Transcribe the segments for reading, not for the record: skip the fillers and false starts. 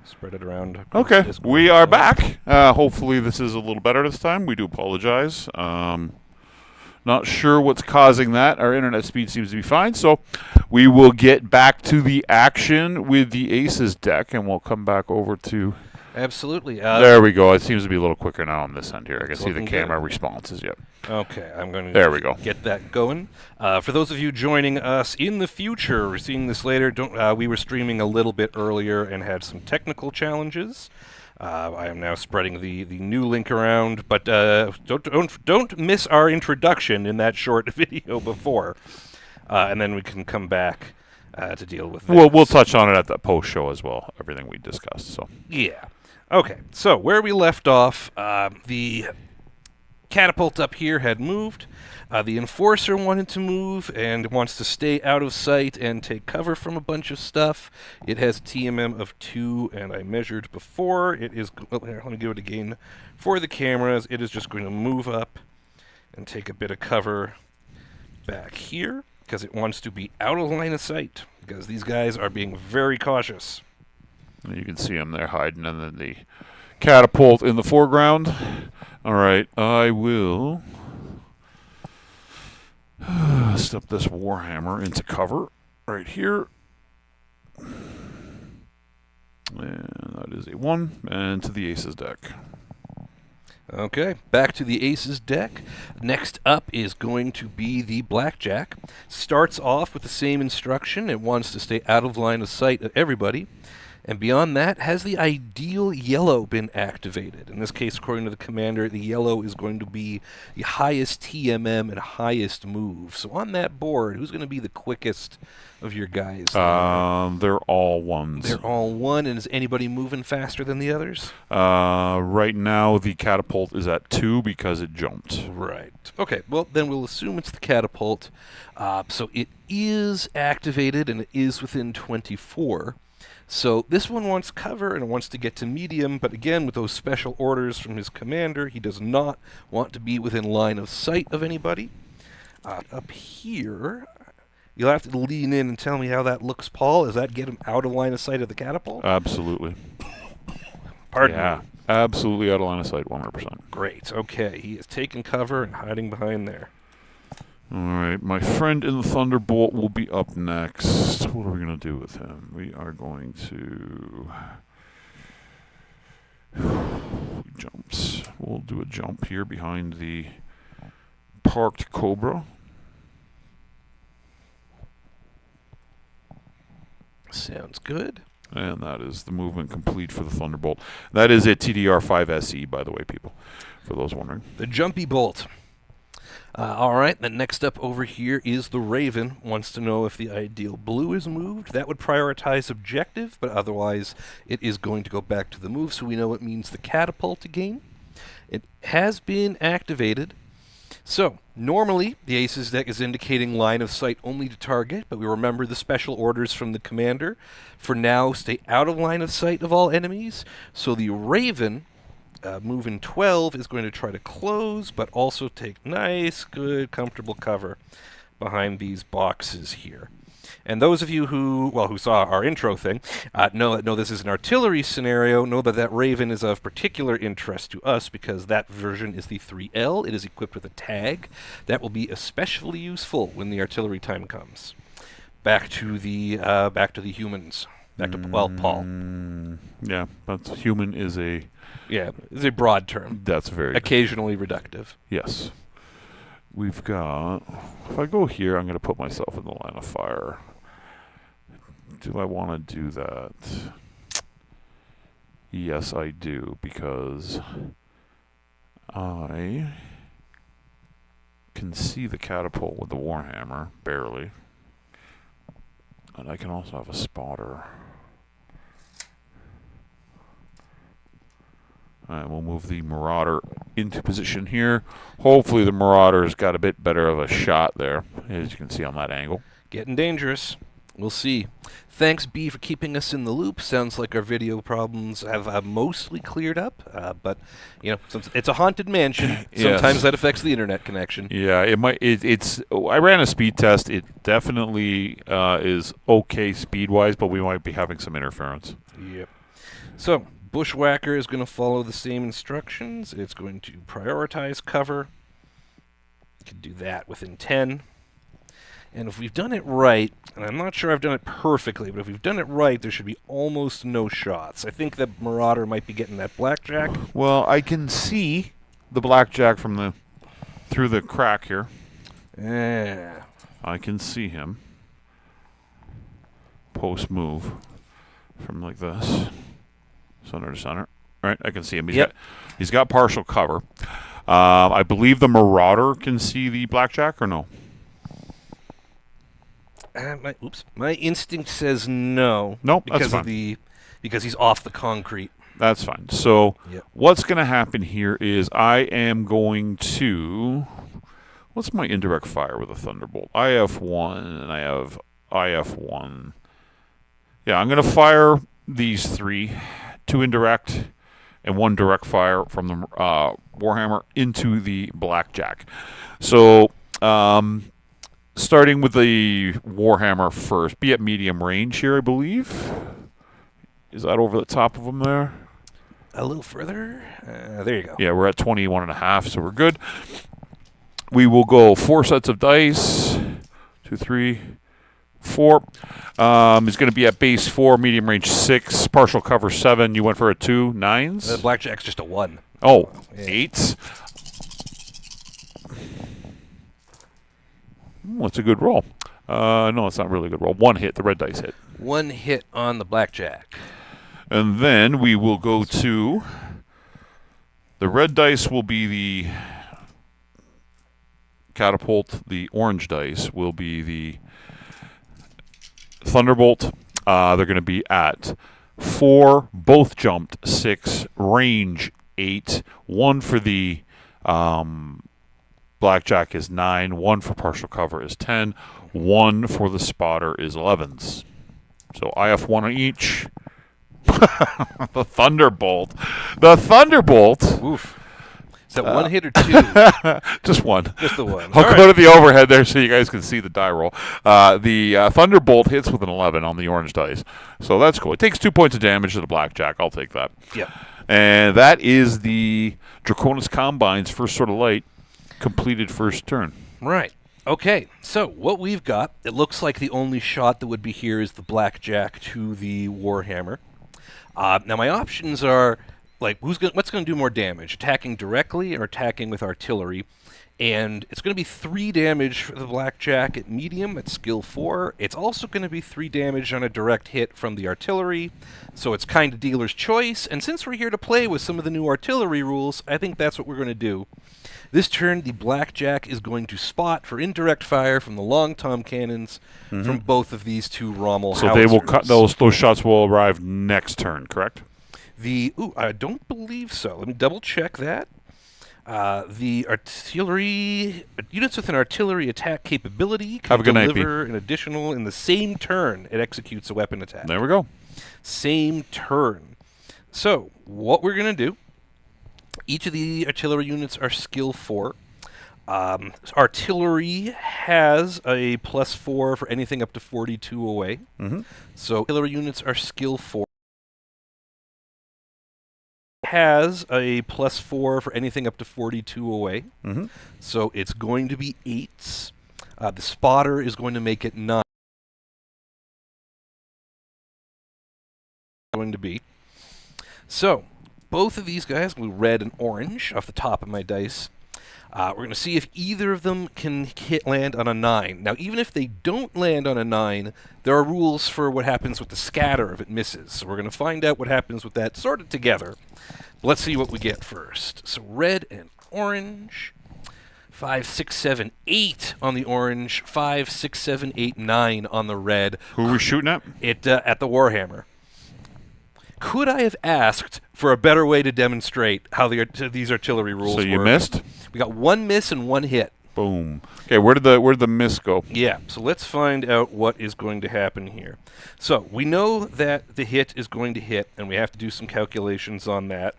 spread it around. Okay, Discord. we are back. Hopefully this is a little better this time. We do apologize. Not sure what's causing that. Our internet speed seems to be fine, so we will get back to the action with the Aces deck, and we'll come back over to... Absolutely. there we go. It seems to be a little quicker now on this end here. I can see the camera good. responses yet. Okay, I'm going to There we go. Get that going. For those of you joining us in the future, or seeing this later, we were streaming a little bit earlier and had some technical challenges. I am now spreading the new link around, but don't miss our introduction in that short video before, and then we can come back to deal with this. We'll touch on it at the post show as well. Everything we discussed. So yeah. Okay, so where we left off, the catapult up here had moved. The Enforcer wanted to move and wants to stay out of sight and take cover from a bunch of stuff. It has TMM of 2, and I measured before. It is... let me give it again. For the cameras, it is just going to move up and take a bit of cover back here because it wants to be out of line of sight because these guys are being very cautious. you can see them there hiding, and then the catapult in the foreground. All right, I will step this Warhammer into cover right here. And that is a 1, and to the Aces deck. Okay, back to the Aces deck. Next up is going to be the Blackjack. Starts off with the same instruction. It wants to stay out of line of sight of everybody. And beyond that, has the ideal yellow been activated? In this case, according to the commander, the yellow is going to be the highest TMM and highest move. So on that board, who's going to be the quickest of your guys? They're all 1s. They're all 1, and is anybody moving faster than the others? Right now, the catapult is at 2 because it jumped. Right. Okay, well, then we'll assume it's the catapult. So it is activated, and it is within 24. So this one wants cover and wants to get to medium, but again, with those special orders from his commander, he does not want to be within line of sight of anybody. Up here, you'll have to lean in and tell me how that looks, Paul. Does that get him out of line of sight of the catapult? Absolutely. Pardon me. Absolutely out of line of sight, 100%. Great. Okay, he is taking cover and hiding behind there. All right, my friend in the Thunderbolt will be up next. What are we going to do with him? We are going to... jumps. We'll do a jump here behind the parked Cobra. Sounds good. And that is the movement complete for the Thunderbolt. That is a TDR 5SE, by the way, people, for those wondering. The Jumpy Bolt. All right, then next up over here is the Raven. Wants to know if the ideal blue is moved. That would prioritize objective, but otherwise it is going to go back to the move, so we know it means the catapult again. It has been activated. So, normally, the Aces deck is indicating line of sight only to target, but we remember the special orders from the commander. For now, stay out of line of sight of all enemies. So the Raven... moving 12 is going to try to close, but also take nice, good, comfortable cover behind these boxes here. And those of you who saw our intro thing, know this is an artillery scenario, know that Raven is of particular interest to us because that version is the 3L. It is equipped with a tag. That will be especially useful when the artillery time comes. Back to the humans. Back to Paul. Yeah, that's human is a... Yeah, it's a broad term. That's very... Occasionally reductive. Yes. We've got... If I go here, I'm going to put myself in the line of fire. Do I want to do that? Yes, I do, because I can see the catapult with the Warhammer, barely. And I can also have a spotter. Alright, we'll move the Marauder into position here. Hopefully the Marauder's got a bit better of a shot there, as you can see on that angle. Getting dangerous. We'll see. Thanks, B, for keeping us in the loop. Sounds like our video problems have mostly cleared up, but you know, it's a haunted mansion. Sometimes Yes. that affects the internet connection. Yeah, it might. It's. I ran a speed test. It definitely is okay speed-wise, but we might be having some interference. Yep. So, Bushwhacker is going to follow the same instructions. It's going to prioritize cover. Can do that within 10. And if we've done it right, and I'm not sure I've done it perfectly, but if we've done it right, there should be almost no shots. I think that Marauder might be getting that blackjack. Well, I can see the blackjack from through the crack here. Yeah. I can see him post move from like this, center to center. Right, I can see him. He's got partial cover. I believe the Marauder can see the blackjack, or no? My instinct says no. Nope, because that's fine. Because he's off the concrete. That's fine. So Yep. what's going to happen here is I am going to. What's my indirect fire with a Thunderbolt? I have 1 and I have IF1. Yeah, I'm going to fire these 3, 2 indirect and 1 direct fire from the Warhammer into the blackjack. So starting with the Warhammer first, be at medium range here, I believe. Is that over the top of him there? A little further. There you go. Yeah, we're at 21.5, so we're good. We will go 4 sets of dice. 2, 3, 4. He's going to be at base 4, medium range 6, partial cover 7. You went for a 2, 9s? The blackjack's just a 1. Oh, Yeah. 8s. That's a good roll. No, it's not really a good roll. 1 hit. The red dice hit. 1 hit on the blackjack. And then we will go to the red dice will be the catapult. The orange dice will be the Thunderbolt. They're going to be at 4, both jumped 6, range 8. 1 for the blackjack is 9. 1 for partial cover is 10. 1 for the spotter is 11s. So IF1 on each. The Thunderbolt. The Thunderbolt. Oof. Is that 1 hit or 2? Just 1. Just the 1. I'll go to the overhead there so you guys can see the die roll. The Thunderbolt hits with an 11 on the orange dice. So that's cool. It takes 2 points of damage to the blackjack. I'll take that. Yeah. And that is the Draconis Combine's first Sword of Light completed first turn. Right. Okay, so what we've got, it looks like the only shot that would be here is the blackjack to the Warhammer. Now my options are, like, what's going to do more damage, attacking directly or attacking with artillery? And it's going to be 3 damage for the blackjack at medium at skill 4. It's also going to be 3 damage on a direct hit from the artillery, so it's kind of dealer's choice. And since we're here to play with some of the new artillery rules, I think that's what we're going to do. This turn, the blackjack is going to spot for indirect fire from the long tom cannons from both of these 2 Rommel So howitzers. they will cut those shots will arrive next turn, correct? I don't believe so. Let me double check that. The artillery units with an artillery attack capability can Have a good night, deliver an additional in the same turn it executes a weapon attack. There we go. Same turn. So what we're going to do, each of the artillery units are skill 4. Artillery has a +4 for anything up to 42 away. So artillery units are skill 4. Has a +4 for anything up to 42 away. So it's going to be 8s. The spotter is going to make it 9. Going to be. So both of these guys will be red and orange off the top of my dice. We're going to see if either of them can land on a 9. Now, even if they don't land on a 9, there are rules for what happens with the scatter if it misses. So we're going to find out what happens with that sorted together. Let's see what we get first. So red and orange. 5, 6, 7, 8 on the orange. 5, 6, 7, 8, 9 on the red. Who are we shooting at? At the Warhammer. Could I have asked for a better way to demonstrate how these artillery rules work? So you missed? We got 1 miss and 1 hit. Boom. Okay, where did the miss go? Yeah, so let's find out what is going to happen here. So we know that the hit is going to hit, and we have to do some calculations on that.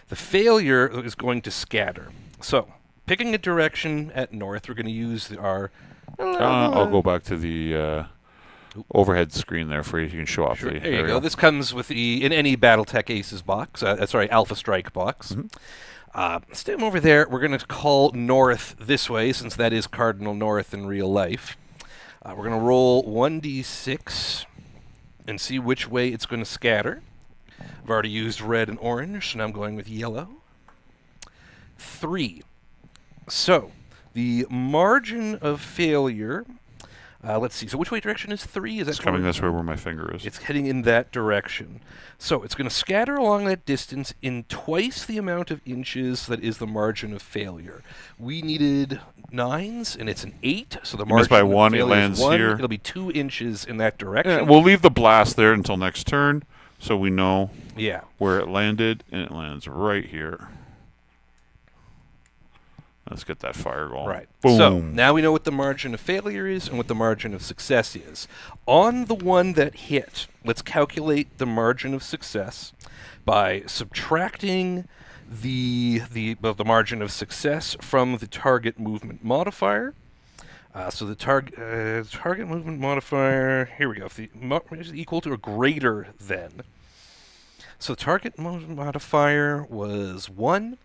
The failure is going to scatter. So picking a direction at north, we're going to use our... I'll go back to the overhead screen there for you. You can show off Sure. the. There you go. This comes with in any Battletech Aces box. Alpha Strike box. Stay over there. We're going to call north this way, since that is cardinal north in real life. We're going to roll 1d6 and see which way it's going to scatter. I've already used red and orange, so now I'm going with yellow. 3. So, the margin of failure... let's see. So which way direction is 3? Is that It's coming this way where my finger is. It's heading in that direction. So it's going to scatter along that distance in twice the amount of inches that is the margin of failure. We needed 9s, and it's an 8, so the margin missed by of 1, it failure lands is 1. here. It'll be 2 inches in that direction. Yeah, we'll leave the blast there until next turn, so we know Yeah. where it landed, and it lands right here. Let's get that fire going. Right. Boom. So now we know what the margin of failure is and what the margin of success is. On the one that hit, let's calculate the margin of success by subtracting the margin of success from the target movement modifier. So the target movement modifier, here we go, if the is equal to or greater than. So the target movement modifier was 1.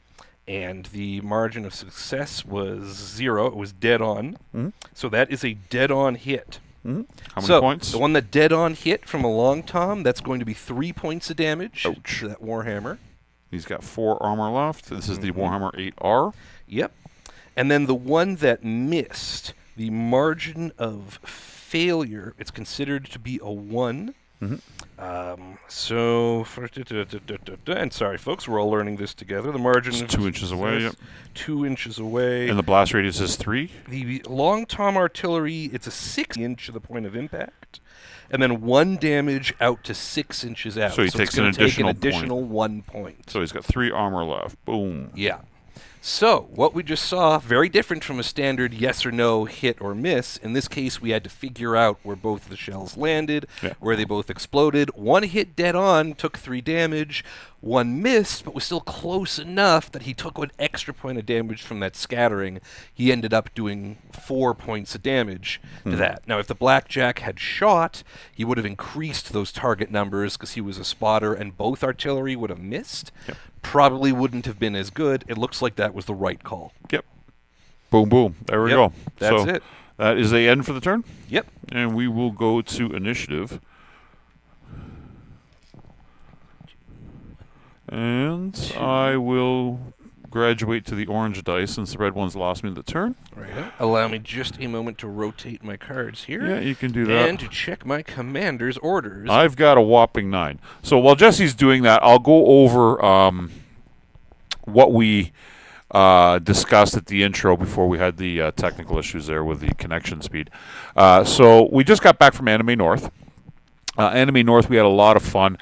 And the margin of success was 0. It was dead on. So that is a dead on hit. How many points? The one that dead on hit from a long tom, that's going to be 3 points of damage Ouch. to that Warhammer. He's got 4 armor left. This is the Warhammer 8R. Yep. And then the one that missed, the margin of failure, it's considered to be a 1. And sorry, folks, we're all learning this together. The margin It's of 2 inches away. Yep. 2 inches away. And the blast radius is 3. The long tom artillery, it's a 6 inch to the point of impact, and then 1 damage out to 6 inches out. So he takes an additional point. 1 point. So he's got 3 armor left. Boom. Yeah. So, what we just saw, very different from a standard yes or no hit or miss. In this case, we had to figure out where both the shells landed, where they both exploded. 1 hit dead on, took 3 damage. 1 missed, but was still close enough that he took an extra point of damage from that scattering. He ended up doing 4 points of damage to that. Now, if the blackjack had shot, he would have increased those target numbers because he was a spotter, and both artillery would have missed. Probably wouldn't have been as good. It looks like that was the right call. Yep. Boom, boom. There we go. That's so it. That is the end for the turn. Yep. And we will go to initiative. And I will graduate to the orange dice since the red one's lost me the turn. Right. Allow me just a moment to rotate my cards here. Yeah, you can do that. And to check my commander's orders. I've got a whopping 9. So while Jesse's doing that, I'll go over what we discussed at the intro before we had the technical issues there with the connection speed. So we just got back from Anime North. Anime North, we had a lot of fun.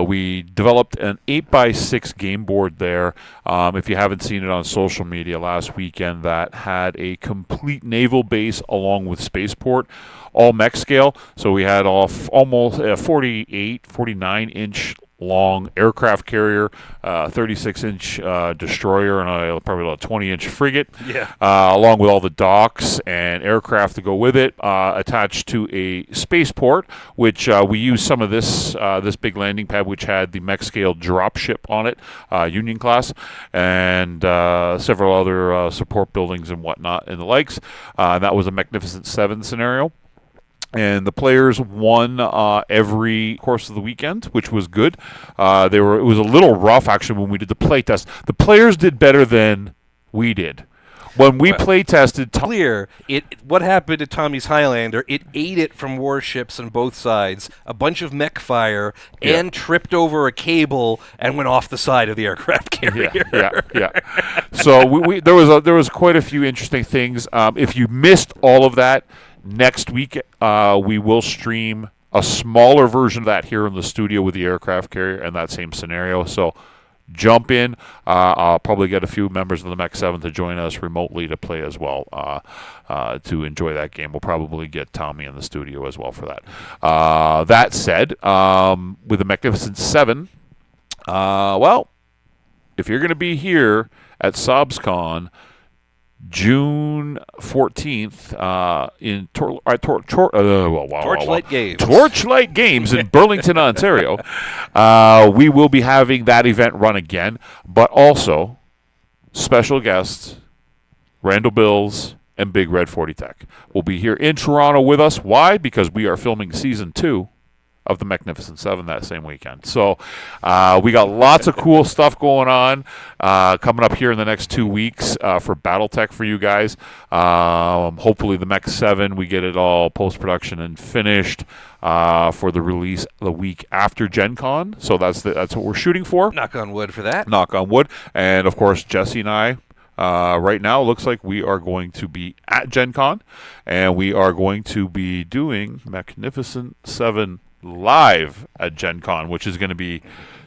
We developed an 8x6 game board there. If you haven't seen it on social media last weekend, that had a complete naval base along with spaceport, all mech scale. So we had almost a 48, 49-inch long aircraft carrier, 36-inch destroyer, and probably a 20-inch frigate, along with all the docks and aircraft to go with it, attached to a spaceport, which we used some of this big landing pad, which had the mech scale dropship on it, Union class, and several other support buildings and whatnot and the likes. That was a Magnificent 7 scenario. And the players won every course of the weekend, which was good. It was a little rough, actually, when we did the play test. The players did better than we did. When we play tested... What happened to Tommy's Highlander, it ate it from warships on both sides, a bunch of mech fire, and tripped over a cable and went off the side of the aircraft carrier. Yeah. So there was quite a few interesting things. If you missed all of that, next week, we will stream a smaller version of that here in the studio with the aircraft carrier and that same scenario. So jump in. I'll probably get a few members of the Mech 7 to join us remotely to play as well, to enjoy that game. We'll probably get Tommy in the studio as well for that. That said, with the Magnificent 7, if you're going to be here at SobsCon, June 14th in Torchlight Games. Torchlight Games in Burlington, Ontario. We will be having that event run again, but also special guests, Randall Bills and Big Red 40 Tech will be here in Toronto with us. Why? Because we are filming Season 2 of the Magnificent Seven that same weekend. So we got lots of cool stuff going on coming up here in the next 2 weeks for Battletech for you guys. Hopefully the Mech 7, we get it all post-production and finished for the release the week after Gen Con. So that's what we're shooting for. Knock on wood for that. Knock on wood. And, of course, Jesse and I, right now, it looks like we are going to be at Gen Con, and we are going to be doing Magnificent 7 live at Gen Con, which is going to be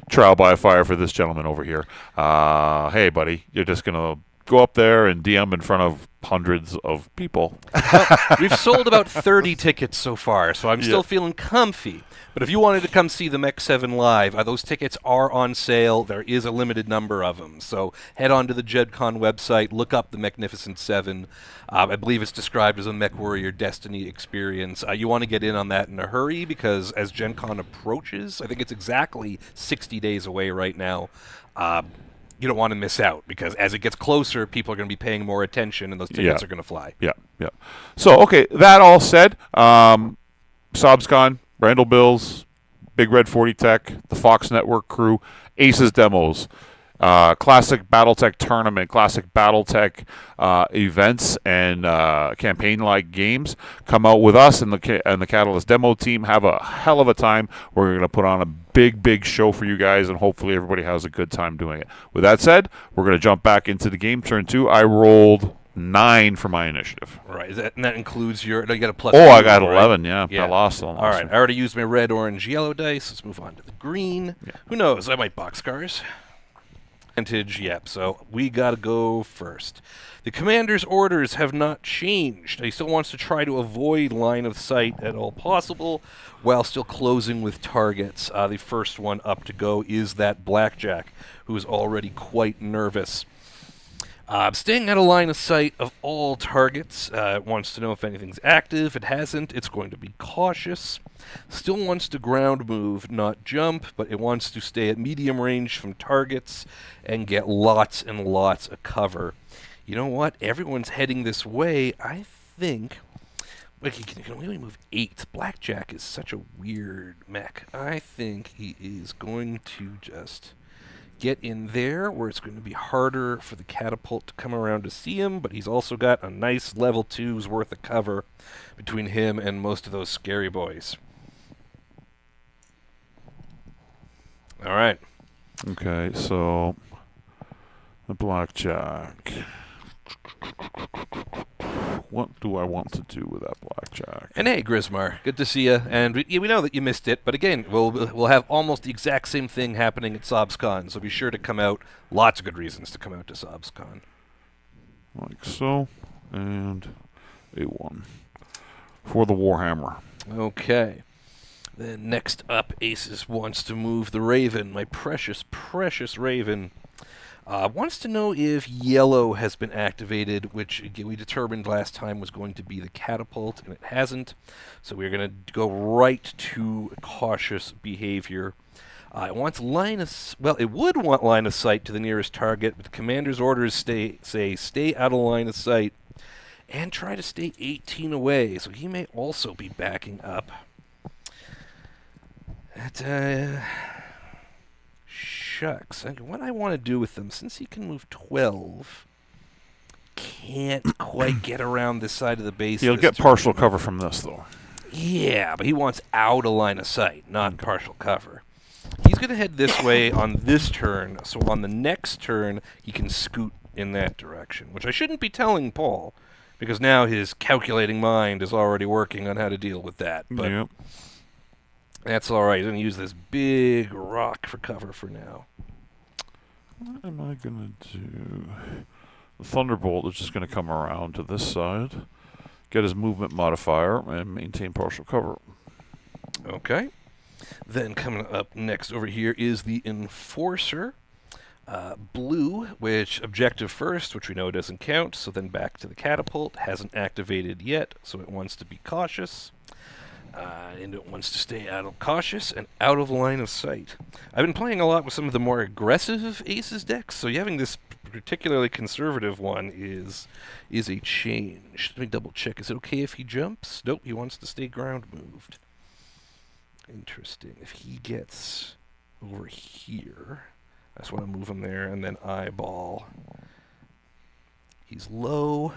trial by fire for this gentleman over here. Hey, buddy, you're just going to go up there and DM in front of hundreds of people. We've sold about 30 tickets so far, so I'm still feeling comfy. But if you wanted to come see the Mech 7 live, those tickets are on sale. There is a limited number of them. So head on to the Gen Con website, look up the Magnificent 7. I believe it's described as a Mech Warrior Destiny experience. You want to get in on that in a hurry because as Gen Con approaches, I think it's exactly 60 days away right now, you don't want to miss out because as it gets closer, people are going to be paying more attention and those tickets are going to fly. Yeah. So, okay, that all said, SobsCon, Randall Bills, Big Red 40 Tech, the Fox Network crew, Aces Demos, classic Battletech tournament, classic Battletech events, and campaign-like games. Come out with us and the Catalyst demo team. Have a hell of a time. We're going to put on a big show for you guys, and hopefully everybody has a good time doing it. With that said, we're going to jump back into the game. Turn 2. I rolled 9 for my initiative. Right, and that includes your. You got a plus. I got 11. Right? Yeah, I lost them. All right, I already used my red, orange, yellow dice. Let's move on to the green. Yeah. Who knows? I might boxcars. Advantage. Yep. So we got to go first. The commander's orders have not changed. He still wants to try to avoid line of sight at all possible, while still closing with targets. The first one up to go is that blackjack, who is already quite nervous. Staying out of line of sight of all targets. Wants to know if anything's active. If it hasn't, it's going to be cautious. Still wants to ground move, not jump, but it wants to stay at medium range from targets and get lots and lots of cover. You know what? Everyone's heading this way. I think... Like, he can only move 8. Blackjack is such a weird mech. I think he is going to just... get in there where it's going to be harder for the catapult to come around to see him, but he's also got a nice level 2's worth of cover between him and most of those scary boys. All right. Okay, so the blackjack. What do I want to do with that blackjack? And hey, Grismar, good to see you. And we know that you missed it, but again, we'll have almost the exact same thing happening at SobsCon, so be sure to come out. Lots of good reasons to come out to SobsCon. Like so, and a 1 for the Warhammer. Okay. Then next up, Aces wants to move the Raven, my precious Raven. Wants to know if yellow has been activated, which we determined last time was going to be the catapult, and it hasn't. So we're going to go right to cautious behavior. It wants it would want line of sight to the nearest target, but the commander's orders say stay out of line of sight and try to stay 18 away. So he may also be backing up. Shucks. What I want to do with them, since he can move 12, can't quite get around this side of the base. He'll get partial cover from this, though. Yeah, but he wants out of line of sight, not partial cover. He's going to head this way on this turn, so on the next turn, he can scoot in that direction, which I shouldn't be telling Paul, because now his calculating mind is already working on how to deal with that. But yep. That's all right. He's going to use this big rock for cover for now. What am I going to do? The Thunderbolt is just going to come around to this side, get his movement modifier, and maintain partial cover. Okay. Then coming up next over here is the Enforcer. Blue, which objective first, which we know doesn't count, so then back to the catapult. Hasn't activated yet, so it wants to be cautious. And it wants to stay cautious and out of line of sight. I've been playing a lot with some of the more aggressive Aces decks, so having this particularly conservative one is a change. Let me double check. Is it okay if he jumps? Nope, he wants to stay ground moved. Interesting. If he gets over here, I just want to move him there and then eyeball. He's low.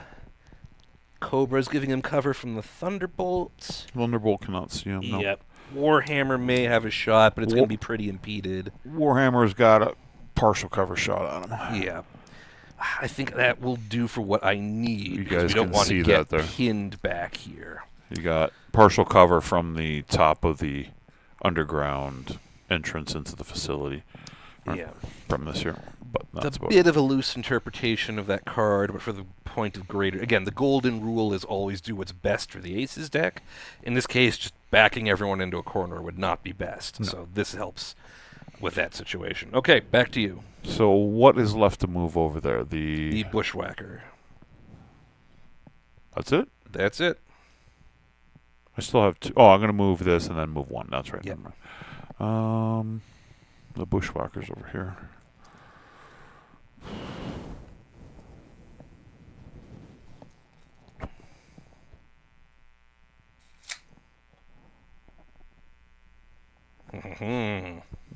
Cobra's giving him cover from the Thunderbolts. Thunderbolt cannot see him. No. Yep. Warhammer may have a shot, but it's going to be pretty impeded. Warhammer's got a partial cover shot on him. Yeah. I think that will do for what I need. You because guys we don't can want see to get that there. pinned back here. You got partial cover from the top of the underground entrance into the facility. Yeah. From this here. But that's It's a about bit of a loose interpretation of that card, but for the point of greater... Again, the golden rule is always do what's best for the Aces deck. In this case, just backing everyone into a corner would not be best. No. So this helps with that situation. Okay, back to you. So what is left to move over there? The Bushwhacker. That's it? That's it. I still have two. Oh, I'm going to move this and then move one. That's right. Yep. Never mind. The Bushwhacker's over here.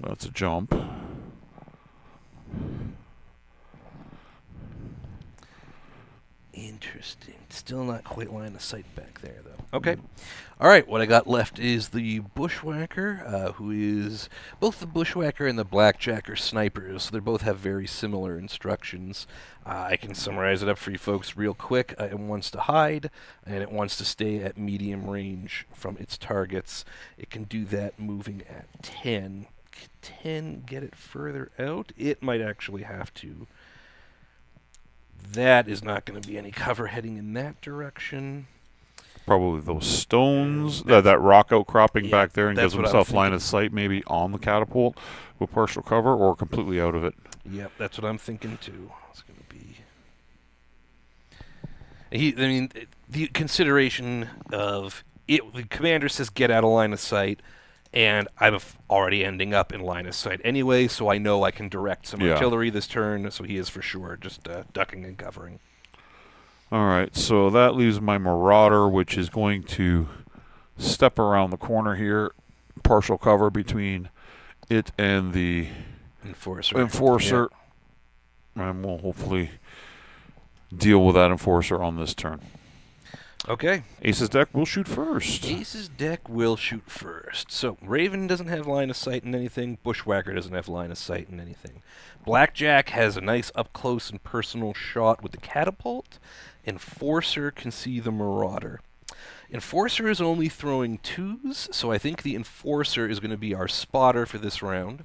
That's a jump. Interesting. Still not quite line of sight back there, though. Okay. All right, what I got left is the Bushwhacker, who is... Both the Bushwhacker and the Blackjack are snipers, so they both have very similar instructions. I can summarize it up for you folks real quick. It wants to hide, and it wants to stay at medium range from its targets. It can do that moving at 10. Can 10 get it further out? It might actually have to. That is not going to be any cover heading in that direction. Probably those stones, that rock outcropping back there, and gives what I'm himself line thinking. of sight maybe on the catapult with partial cover or completely out of it. Yep, that's what I'm thinking too. It's going to be... I mean, the consideration of... the commander says get out of line of sight, and I'm already ending up in line of sight anyway, so I know I can direct some artillery this turn, so he is for sure just ducking and covering. All right, so that leaves my Marauder, which is going to step around the corner here, partial cover between it and the Enforcer. Yeah. And we'll hopefully deal with that Enforcer on this turn. Okay. Ace's deck will shoot first. Ace's deck will shoot first. So, Raven doesn't have line of sight in anything. Bushwhacker doesn't have line of sight in anything. Blackjack has a nice up-close and personal shot with the catapult. Enforcer can see the Marauder. Enforcer is only throwing 2s, so I think the Enforcer is going to be our spotter for this round.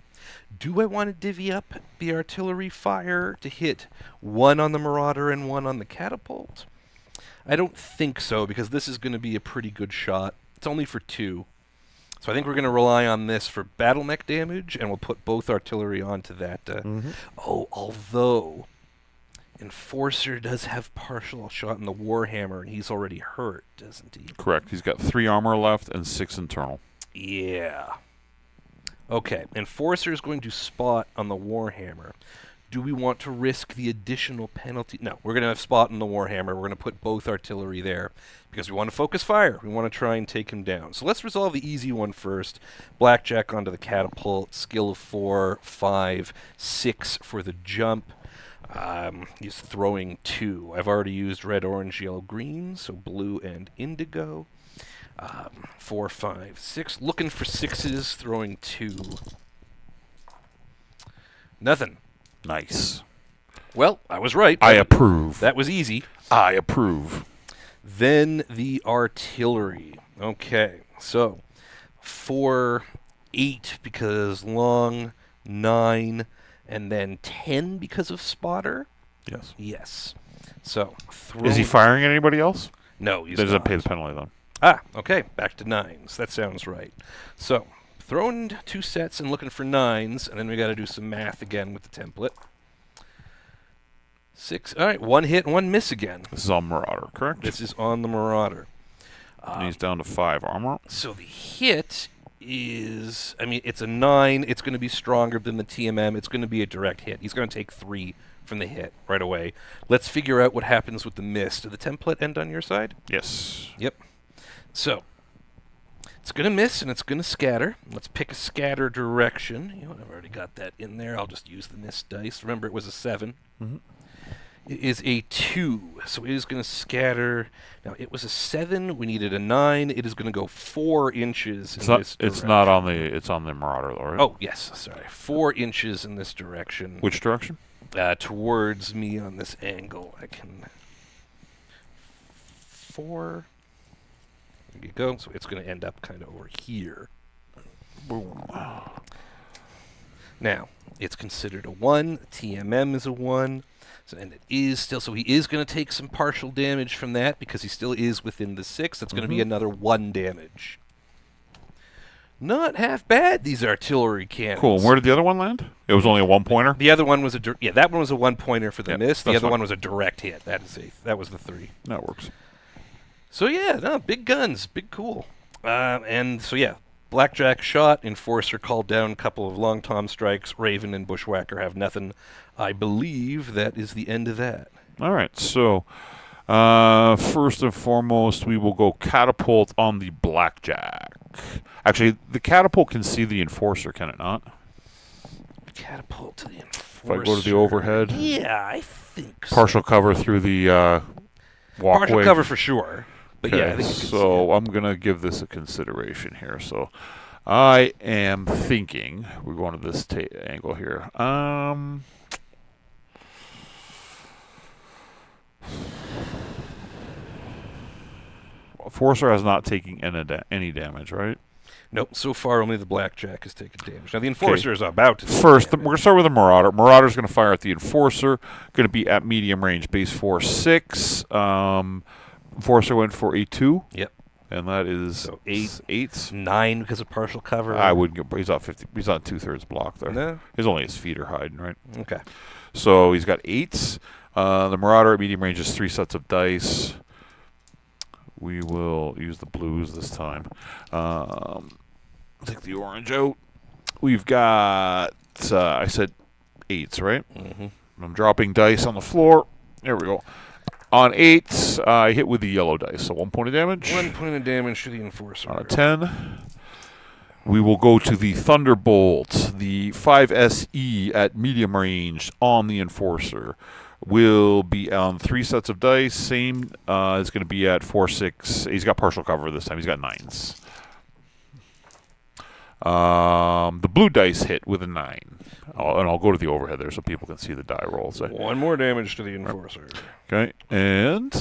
Do I want to divvy up the artillery fire to hit 1 on the Marauder and 1 on the catapult? I don't think so, because this is going to be a pretty good shot. It's only for 2. So I think we're going to rely on this for Battletech damage, and we'll put both artillery onto that. Oh, although Enforcer does have partial shot in the Warhammer, and he's already hurt, doesn't he? Correct. He's got 3 armor left and 6 internal. Yeah. Okay, Enforcer is going to spot on the Warhammer. Do we want to risk the additional penalty? No, we're going to have spot in the Warhammer. We're going to put both artillery there because we want to focus fire. We want to try and take him down. So let's resolve the easy one first. Blackjack onto the catapult. Skill of 4, 5, 6 for the jump. He's throwing 2. I've already used red, orange, yellow, green, so blue and indigo. 4, 5, 6. Looking for 6s, throwing 2. Nothing. Nice. Well, I was right. I approve. That was easy. I approve. Then the artillery. Okay, so 4, 8 because long, 9, and then 10 because of spotter. Yes. Yes. So Is he firing at anybody else? No, he's Doesn't not. pay the penalty then. Ah, okay. Back to 9s. That sounds right. So throwing 2 sets and looking for 9s, and then we got to do some math again with the template. 6. All right, 1 hit and 1 miss again. This is on Marauder, correct? This is on the Marauder. And he's down to 5 armor. So the hit is, I mean, it's a 9. It's going to be stronger than the TMM. It's going to be a direct hit. He's going to take 3 from the hit right away. Let's figure out what happens with the miss. Did the template end on your side? Yes. Yep. So it's going to miss and it's going to scatter. Let's pick a scatter direction. You know, I've already got that in there. I'll just use the miss dice. Remember, it was a 7. Mm-hmm. It is a 2, so it is going to scatter. Now, it was a 7. We needed a 9. It is going to go 4 inches in this direction. It's not on the. It's on the Marauder, though, right? Oh, yes. Sorry. 4 inches in this direction. Which direction? Towards me on this angle. I can... 4. There you go. So it's going to end up kind of over here. Boom. Now, it's considered a 1. TMM is a 1. So, and it is still... So he is going to take some partial damage from that because he still is within the 6. That's going to be another 1 damage. Not half bad, these artillery cannons. Cool. Where did the other one land? It was only a 1-pointer? The other one was a... Yeah, that one was a 1-pointer for the miss. The that's other fine. one was a direct hit. That was the 3. That works. So yeah, no, big guns, big cool. And so yeah, Blackjack shot, Enforcer called down a couple of long tom strikes, Raven and Bushwhacker have nothing. I believe that is the end of that. All right, so first and foremost, we will go Catapult on the Blackjack. Actually, the Catapult can see the Enforcer, can it not? Catapult to the Enforcer. If I go to the overhead. Yeah, I think so. Partial cover through the walkway. Partial cover for sure. But Okay, yeah, I think you can so I'm going to give this a consideration here. So I am thinking, we're going to this angle here. Enforcer has not taken any damage, right? Nope, so far only the Blackjack has taken damage. Now the Enforcer is about to take First, damage. we're going to start with the Marauder. Marauder's going to fire at the Enforcer. Going to be at medium range, base 4/6. Enforcer went for a 2. Yep. And that is So 8. 8. 9 because of partial cover. I wouldn't get. He's on 50. He's on 2/3 block there. No? Only his feet are hiding, right? Okay. So he's got 8s. The Marauder at medium range is 3 sets of dice. We will use the blues this time. Take the orange out. We've got, I said 8s, right? Mm-hmm. I'm dropping dice on the floor. There we go. On 8s, I hit with the yellow dice, so 1 point of damage. 1 point of damage to the Enforcer. On a 10, we will go to the Thunderbolt. The 5SE at medium range on the Enforcer will be on 3 sets of dice. Same is going to be at 4/6. He's got partial cover this time. He's got 9s. The blue dice hit with a 9. And I'll go to the overhead there so people can see the die rolls. 1 more damage to the Enforcer. Okay, and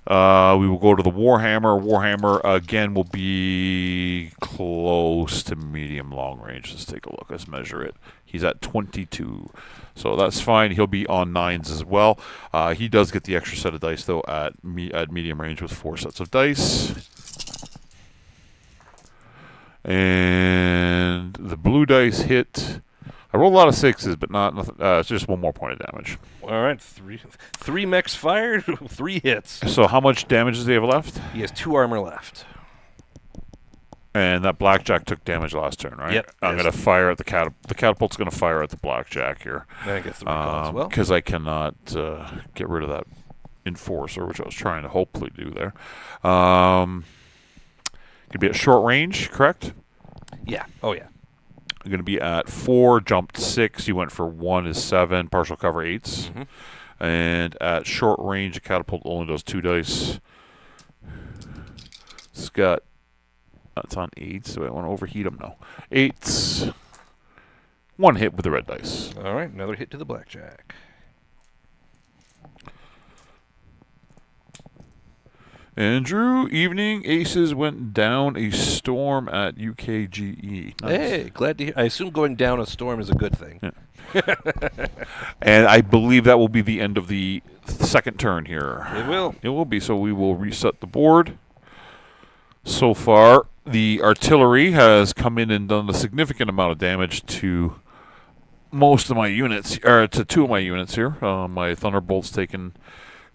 we will go to the Warhammer. Warhammer, again, will be close to medium-long range. Let's take a look. Let's measure it. He's at 22. So that's fine. He'll be on 9s as well. He does get the extra set of dice, though, at medium range with 4 sets of dice. And the blue dice hit. I rolled a lot of 6s, but not nothing. It's just 1 more point of damage. All right, three mechs fired, 3 hits. So how much damage does he have left? He has 2 armor left. And that Blackjack took damage last turn, right? Yep. I'm going to fire at the the Catapult's going to fire at the Blackjack here. Then I guess the recall as well. Because I cannot get rid of that Enforcer, which I was trying to hopefully do there. Could be at short range, correct? Yeah. Oh, yeah. I'm going to be at 4, jumped 6. You went for 1 is 7, partial cover 8s. Mm-hmm. And at short range, a Catapult only does 2 dice. It's got... It's on 8s. Do I want to overheat them? No. 8s. 1 hit with the red dice. All right, another hit to the Blackjack. Andrew, evening. Aces went down a storm at UKGE. Nice. Hey, glad to hear. I assume going down a storm is a good thing. Yeah. And I believe that will be the end of the second turn here. It will. It will be. So we will reset the board. So far, the artillery has come in and done a significant amount of damage to most of my units, or to 2 of my units here. My Thunderbolt's taken,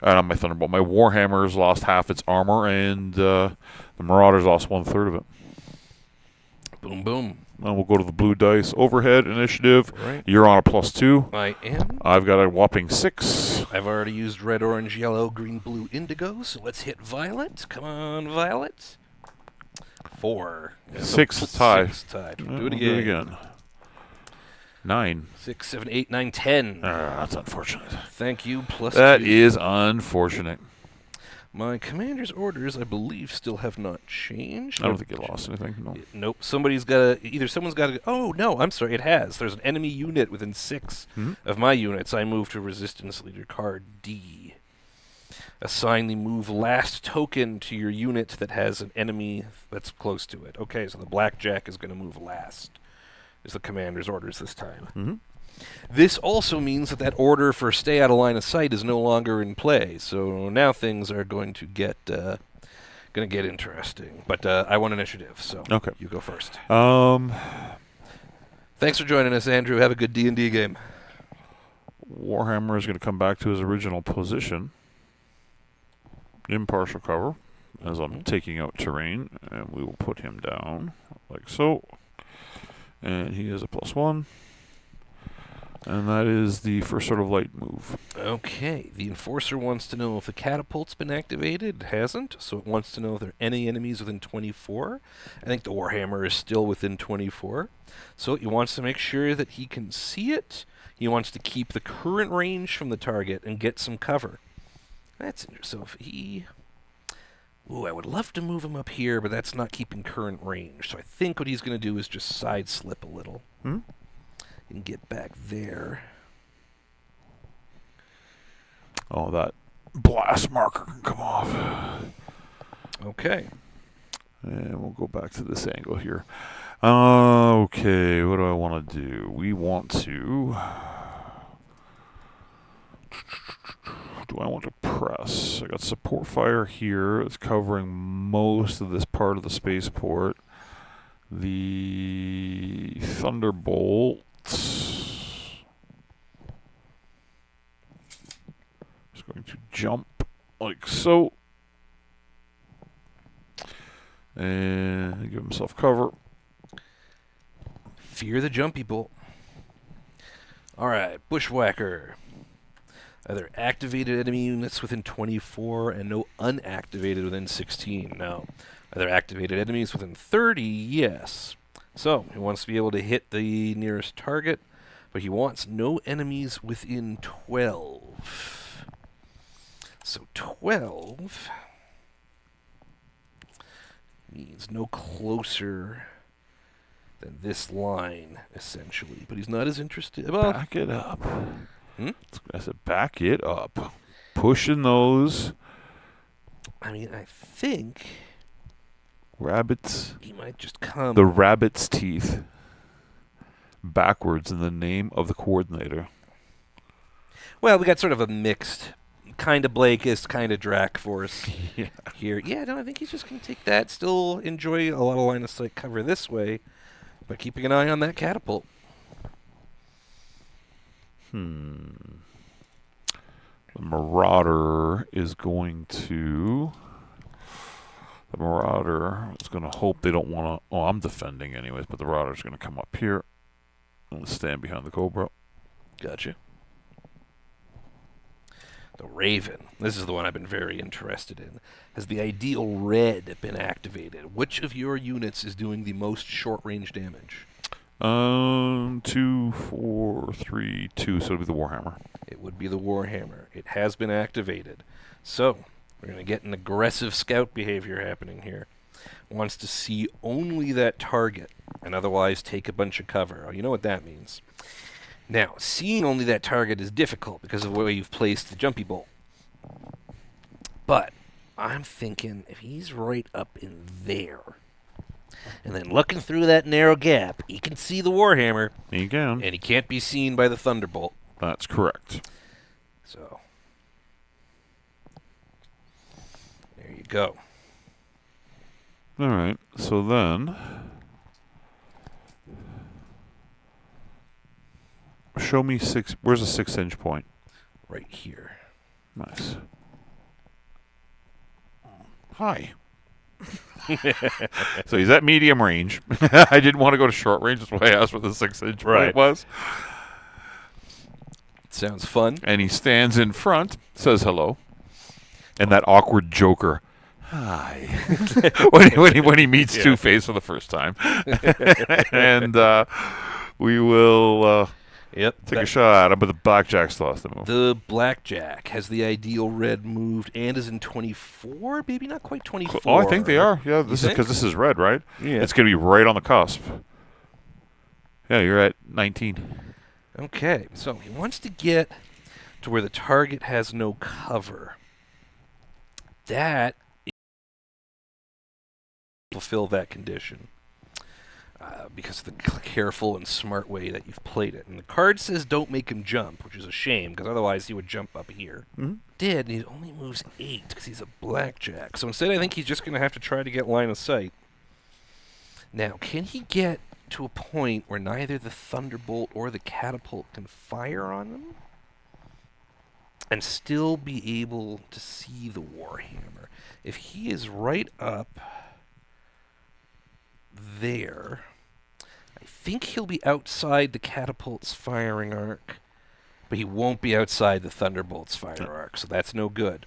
not my Thunderbolt, my Warhammer's lost half its armor, and the Marauder's lost 1/3 of it. Boom, boom. And we'll go to the blue dice overhead initiative. Right. You're on a +2. I am. I've got a whopping 6. I've already used red, orange, yellow, green, blue, indigo, so let's hit violet. Come on, violet. 4. Yeah, 6 tie. 6 tied. Yeah, Do it we'll again. 9. 6, 7, 8, 9, 10. That's unfortunate. Thank you, plus That 2. is unfortunate. My commander's orders, I believe, still have not changed. I don't think you lost anything. No. Nope. Somebody's got to... Either someone's got to... Oh, no, I'm sorry. It has. There's an enemy unit within 6 of my units. I move to resistance leader card D. Assign the move last token to your unit that has an enemy that's close to it. Okay, so the blackjack is going to move last. Is the commander's orders this time. This also means that order for stay out of line of sight is no longer in play. So now things are going to get interesting. But I want initiative, so Okay. you go first. Thanks for joining us, Andrew. Have a good D&D game. Warhammer is going to come back to his original position in partial cover as I'm taking out terrain, and we will put him down like so. And he is a +1. And that is the first sort of light move. Okay. The Enforcer wants to know if the catapult's been activated. It hasn't, so it wants to know if there are any enemies within 24. I think the Warhammer is still within 24. So he wants to make sure that he can see it. He wants to keep the current range from the target and get some cover. That's interesting. So if he... Ooh, I would love to move him up here, but that's not keeping current range. So I think what he's going to do is just side slip a little. And get back there. Oh, that blast marker can come off. Okay. And we'll go back to this angle here. Okay, what do I want to do? We want to... Do I want to press? I got support fire here. It's covering most of this part of the spaceport. The Thunderbolt... Just going to jump like so. And give himself cover. Fear the jumpy bolt. Alright, Bushwhacker. Are there activated enemy units within 24 and no unactivated within 16? No. Are there activated enemies within 30? Yes. So, he wants to be able to hit the nearest target, but he wants no enemies within 12. So 12 means no closer than this line, essentially. But he's not as interested. Well, back it up. I said back it up. Pushing those. I mean, I think... Rabbits. He might just come... The rabbit's teeth. Backwards in the name of the coordinator. Well, we got sort of a mixed... Kind of Blakeist, kind of Drac force here. Yeah, no, I think he's just going to take that. Still enjoy a lot of line of sight cover this way, but keeping an eye on that catapult. The Marauder is going to... The Marauder is going to hope they don't want to... Oh, I'm defending anyways, but the Marauder's going to come up here and stand behind the Cobra. Gotcha. The Raven. This is the one I've been very interested in. Has the ideal red been activated? Which of your units is doing the most short-range damage? 2, 4, 3, 2. So it'll be the Warhammer. It would be the Warhammer. It has been activated. So, we're going to get an aggressive scout behavior happening here. Wants to see only that target, and otherwise take a bunch of cover. Oh, you know what that means. Now, seeing only that target is difficult because of the way you've placed the jumpy bolt. But I'm thinking if he's right up in there, and then looking through that narrow gap, he can see the Warhammer. He can. And he can't be seen by the Thunderbolt. That's correct. So, there you go. All right. So then... show me 6. Where's the 6-inch point? Right here. Nice. Hi. So he's at medium range. I didn't want to go to short range. That's why I asked what the 6-inch point was. Sounds fun. And he stands in front, says hello, and that awkward Joker. Hi. when he meets Two-Face for the first time. And we will take a shot at him, but the blackjack still has to move. The blackjack has the ideal red moved and is in 24, maybe not quite 24. Oh, I think they are. Yeah, this is because this is red, right? Yeah. It's going to be right on the cusp. Yeah, you're at 19. Okay, so he wants to get to where the target has no cover. That fulfill that condition because of the careful and smart way that you've played it. And the card says don't make him jump, which is a shame because otherwise he would jump up here. Mm-hmm. Did, and he only moves 8 because he's a blackjack. So instead I think he's just going to have to try to get line of sight. Now, can he get to a point where neither the Thunderbolt or the Catapult can fire on them and still be able to see the Warhammer? If he is right up there, I think he'll be outside the Catapult's firing arc, but he won't be outside the Thunderbolt's fire arc, so that's no good.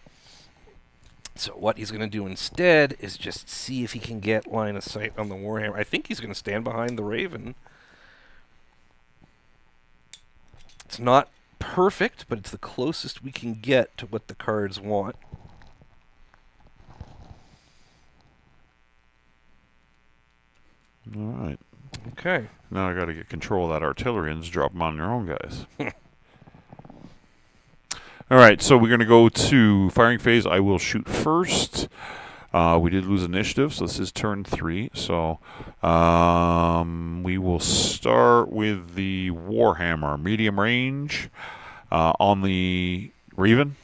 So what he's going to do instead is just see if he can get line of sight on the Warhammer. I think he's going to stand behind the Raven. It's not perfect, but it's the closest we can get to what the cards want. All right. Okay. Now I got to get control of that artillery and just drop them on your own guys. All right, so we're going to go to firing phase. I will shoot first. We did lose initiative, so this is turn 3. So we will start with the Warhammer. Medium range on the Raven.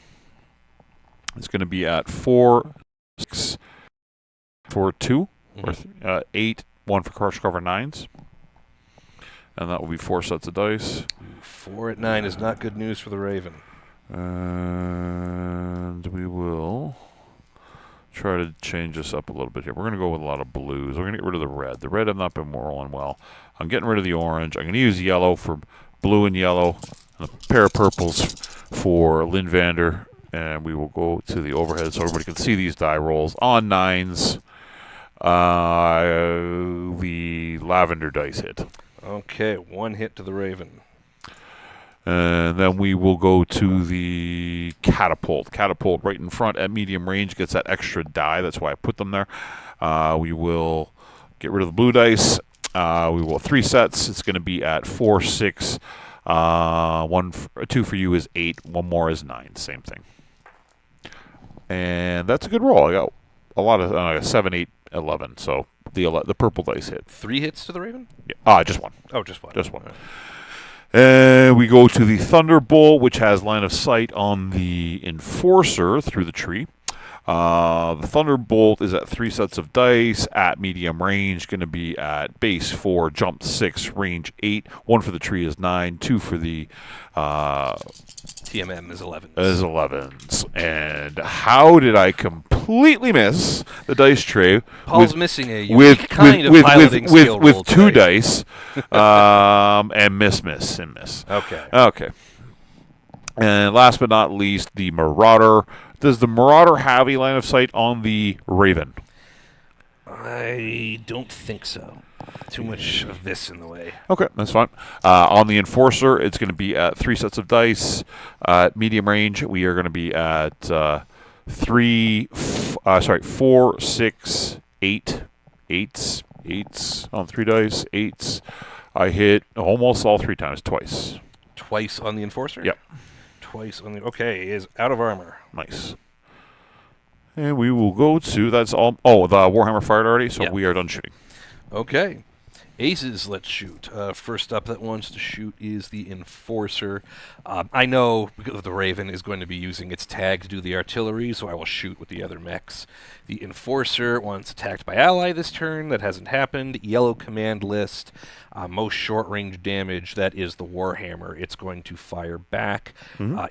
It's going to be at 4, 6, 4, 2, or 8, 1 for crush cover 9s. And that will be 4 sets of dice. 4 at 9 is not good news for the Raven. And we will try to change this up a little bit here. We're going to go with a lot of blues. We're going to get rid of the red. The red have not been rolling well. I'm getting rid of the orange. I'm going to use yellow for blue and yellow, and a pair of purples for Lynn Vander. And we will go to the overhead so everybody can see these die rolls. On 9s, the lavender dice hit. Okay, 1 hit to the Raven. And then we will go to the Catapult. Catapult right in front at medium range gets that extra die. That's why I put them there. We will get rid of the blue dice. We will 3 sets. It's going to be at 4, 6. 2 for you is 8. 1 more is 9. Same thing. And that's a good roll. I got a lot of 7, 8, 11. So the purple dice hit. 3 hits to the Raven? Yeah. Just 1. Oh, just 1. Just 1. Right. And we go to the Thunderbolt, which has line of sight on the Enforcer through the tree. The Thunderbolt is at 3 sets of dice at medium range, going to be at base 4, jump 6, range 8. 1 for the tree is 9, 2 for the TMM is 11. Is 11s. And how did I completely miss the dice tray? Paul's missing a unique kind of piloting skill roll with 2 today. dice, and miss. Okay. And last but not least, the Marauder. Does the Marauder have a line of sight on the Raven? I don't think so. Too much of this in the way. Okay, that's fine. On the Enforcer, it's going to be at 3 sets of dice. Medium range, we are going to be at 4, 6, 8. 8s on 3 dice. 8s. I hit almost all 3 times, twice. Twice on the Enforcer? Yep. Twice on the... Okay, he is out of armor. Nice. And we will go to... That's all... Oh, the Warhammer fired already, so we are done shooting. Okay. Aces, let's shoot. First up that wants to shoot is the Enforcer. I know because the Raven is going to be using its tag to do the artillery, so I will shoot with the other mechs. The Enforcer wants attacked by ally this turn. That hasn't happened. Yellow command list. Most short-range damage, that is the Warhammer. It's going to fire back.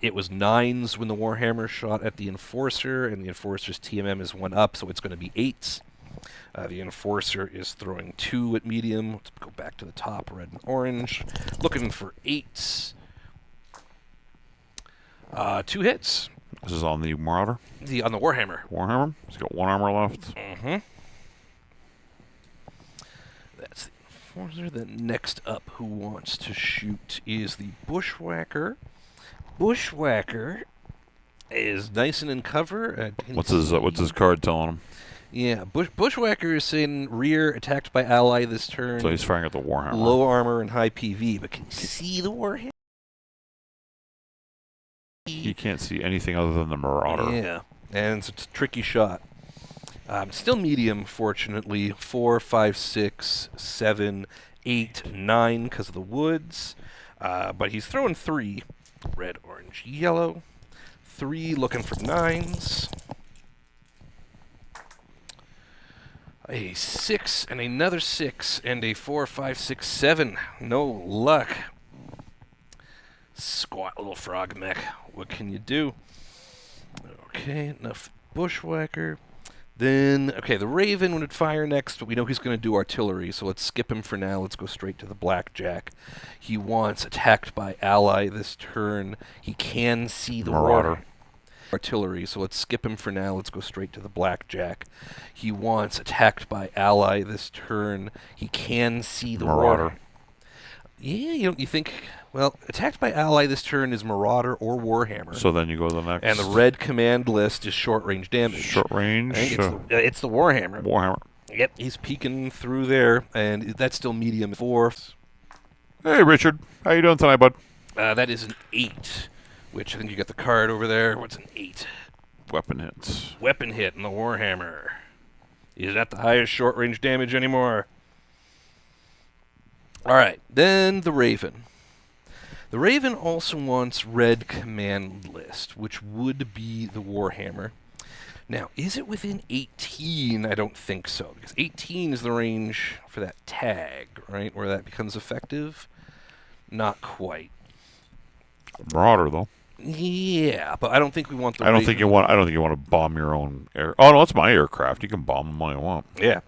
It was 9s when the Warhammer shot at the Enforcer, and the Enforcer's TMM is 1 up, so it's going to be 8s. The Enforcer is throwing 2 at medium. Let's go back to the top, red and orange. Looking for 8s. 2 hits. This is on the Marauder? On the Warhammer. Warhammer? He's got 1 armor left. That's the Enforcer. Then next up, who wants to shoot is the Bushwhacker. Bushwhacker is nice and in cover. What's his card telling him? Yeah, Bushwhacker is saying rear attacked by ally this turn. So he's firing at the Warhammer. Low armor and high PV, but can you see the Warhammer? He can't see anything other than the Marauder. Yeah, and it's a tricky shot. Still medium, fortunately. 4, 5, 6, 7, 8, 9 because of the woods. But he's throwing 3. Red, orange, yellow. 3 looking for 9s. A 6 and another 6 and a 4, 5, 6, 7. No luck. Squat little frog mech. What can you do? Okay, enough Bushwhacker. Then, okay, the Raven would fire next, but we know he's going to do artillery, so let's skip him for now. Let's go straight to the Blackjack. He wants attacked by ally this turn. He can see the Marauder. Artillery, so let's skip him for now. Let's go straight to the Blackjack. He wants attacked by ally this turn. He can see the Marauder. Yeah, you think, well, attacked by ally this turn is Marauder or Warhammer. So then you go to the next. And the red command list is short-range damage. Short range. I think it's the Warhammer. Warhammer. Yep, he's peeking through there, and that's still medium 4. Hey, Richard. How you doing tonight, bud? That is an 8, which I think you got the card over there. What's an 8? Weapon hits. Weapon hit in the Warhammer. Is that the highest short-range damage anymore? All right, then the Raven. The Raven also wants red command list, which would be the Warhammer. Now, is it within 18? I don't think so, because 18 is the range for that tag, right, where that becomes effective? Not quite. Marauder, though. Yeah, but I don't think we want the I don't Raven. think you want to bomb your own air. Oh no, it's my aircraft. You can bomb them all you want. Yeah.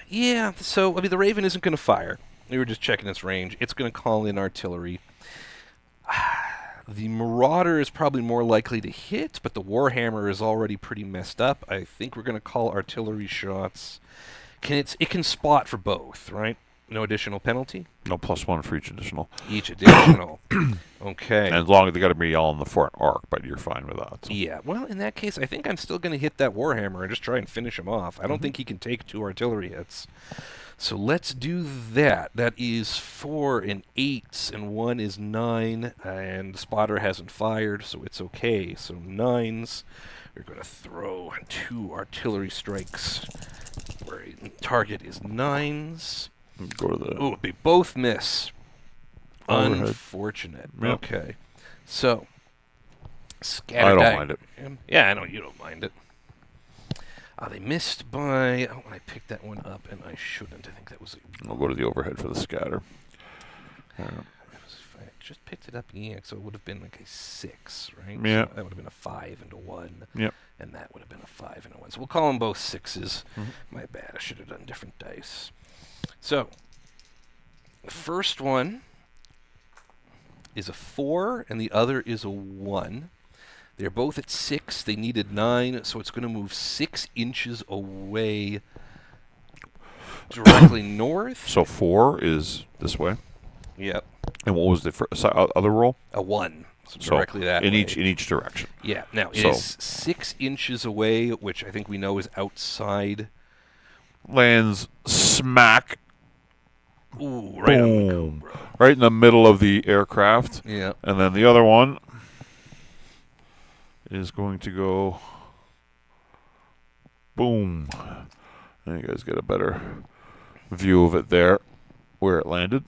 Yeah, so, I mean, the Raven isn't going to fire. We were just checking its range. It's going to call in artillery. The Marauder is probably more likely to hit, but the Warhammer is already pretty messed up. I think we're going to call artillery shots. It can spot for both, right? No additional penalty? No, +1 for each additional. Each additional. Okay. And as long as they got to be all in the front arc, but you're fine with that. So. Yeah, well, in that case, I think I'm still going to hit that Warhammer and just try and finish him off. I don't think he can take 2 artillery hits. So let's do that. That is 4 and 8s, and 1 is 9, and the spotter hasn't fired, so it's okay. So 9s. We're going to throw 2 artillery strikes where target is 9s. Go to the. Oh, they both miss. Overhead. Unfortunate. Yep. Okay. So, scatter I don't dag- mind it. Yeah, I know you don't mind it. They missed by... Oh, I picked that one up, and I shouldn't. I think that was... I'll go to the overhead for the scatter. If I just picked it up, yeah, so it would have been like a 6, right? Yeah. So that would have been a 5 and a 1. Yep. And that would have been a 5 and a 1. So we'll call them both 6s. My bad. I should have done different dice. So, the first one is a 4, and the other is a 1. They're both at 6. They needed 9, so it's going to move 6 inches away directly north. So 4 is this way. Yep. And what was the other roll? A 1. So So directly that in way. each direction. Yeah. Now, it So- is 6 inches away, which I think we know is outside. Lands smack. Ooh, right on the Boom. Cobra. Right in the middle of the aircraft. Yeah. And then the other one is going to go boom. Now you guys get a better view of it there, where it landed.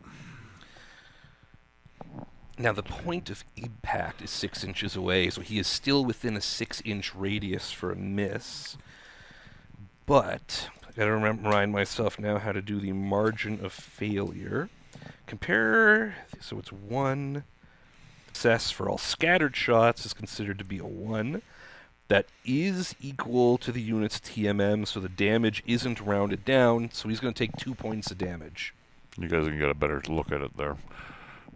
Now, the point of impact is 6 inches away, so he is still within a 6-inch radius for a miss. But I gotta remind myself now how to do the margin of failure. Compare, so it's 1 success for all scattered shots is considered to be a 1. That is equal to the unit's TMM, so the damage isn't rounded down, so he's going to take 2 points of damage. You guys can get a better look at it there.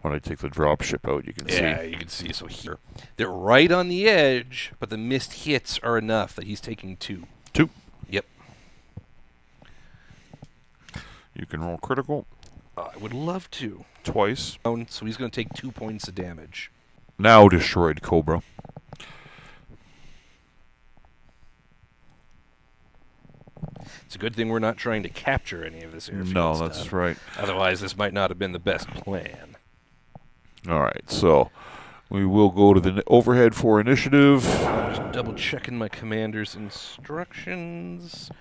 When I take the drop ship out, you can see. Yeah, you can see. So here, they're right on the edge, but the missed hits are enough that he's taking 2. 2. Yep. You can roll critical. I would love to. Twice. So he's going to take 2 points of damage. Now destroyed Cobra. It's a good thing we're not trying to capture any of this airfield No, stuff. that's right. Otherwise, this might not have been the best plan. All right, so we will go to the overhead for initiative. I'm just double checking my commander's instructions.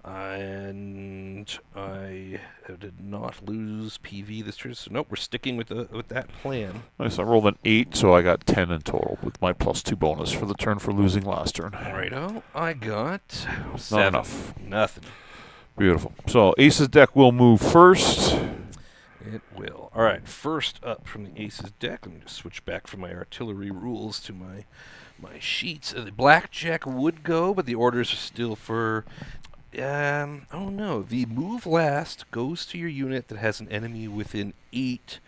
And I did not lose PV this turn, so nope, we're sticking with that plan. Nice, I rolled an 8, so I got 10 in total with my +2 bonus for the turn for losing last turn. Righto, I got 7. Not enough. Nothing. Beautiful. So Ace's deck will move first. It will. All right, first up from the Aces deck, let me just switch back from my artillery rules to my sheets. The Blackjack would go, but the orders are still for... oh no, the move last goes to your unit that has an enemy within 8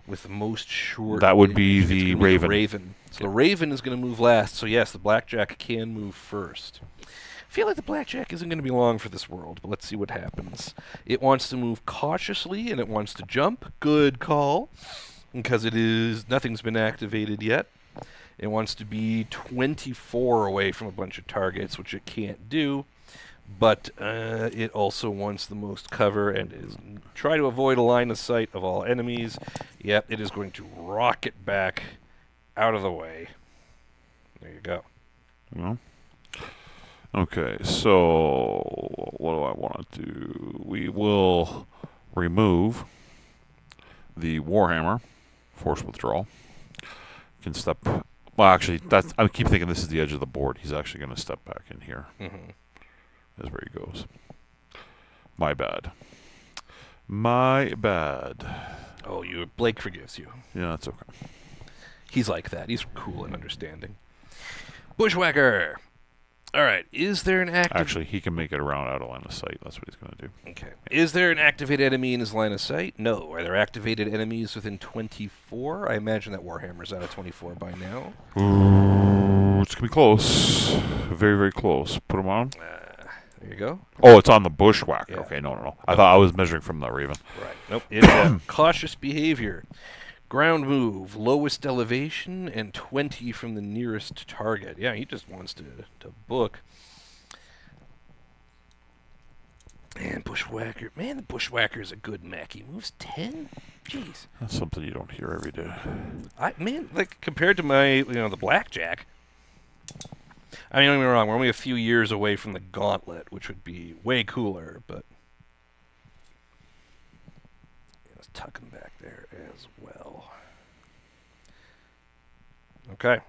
with the most short... That would be range. the It's gonna Raven. The Raven. So the Raven is going to move last, so yes, the Blackjack can move first. I feel like the Blackjack isn't going to be long for this world, but let's see what happens. It wants to move cautiously, and it wants to jump. Good call, because nothing's been activated yet. It wants to be 24 away from a bunch of targets, which it can't do. But it also wants the most cover and is try to avoid a line of sight of all enemies. Yep, it is going to rocket back out of the way. There you go. Well, okay, so what do I want to do? We will remove the Warhammer, force withdrawal. Can step. Well, actually, I keep thinking this is the edge of the board. He's actually going to step back in here. Mm-hmm. That's where he goes. My bad. My bad. Oh, Blake forgives you. Yeah, that's okay. He's like that. He's cool and understanding. Bushwhacker! Alright, is there an active... Actually, he can make it around out of line of sight. That's what he's going to do. Okay. Is there an activated enemy in his line of sight? No. Are there activated enemies within 24? I imagine that Warhammer's out of 24 by now. Ooh, it's going to be close. Very, very close. Put him on. There you go. Oh, it's on the Bushwhacker. Yeah. Okay, no. I thought I was measuring from the Raven. Right. Nope. It's cautious behavior. Ground move, lowest elevation, and 20 from the nearest target. Yeah, he just wants to book. Man, Bushwhacker. Man, the Bushwhacker is a good mech. He moves 10? Jeez. That's something you don't hear every day. Man, like, compared to the Blackjack. I mean, don't get me wrong, we're only a few years away from the Gauntlet, which would be way cooler, but... Let's tuck him back there as well. Okay.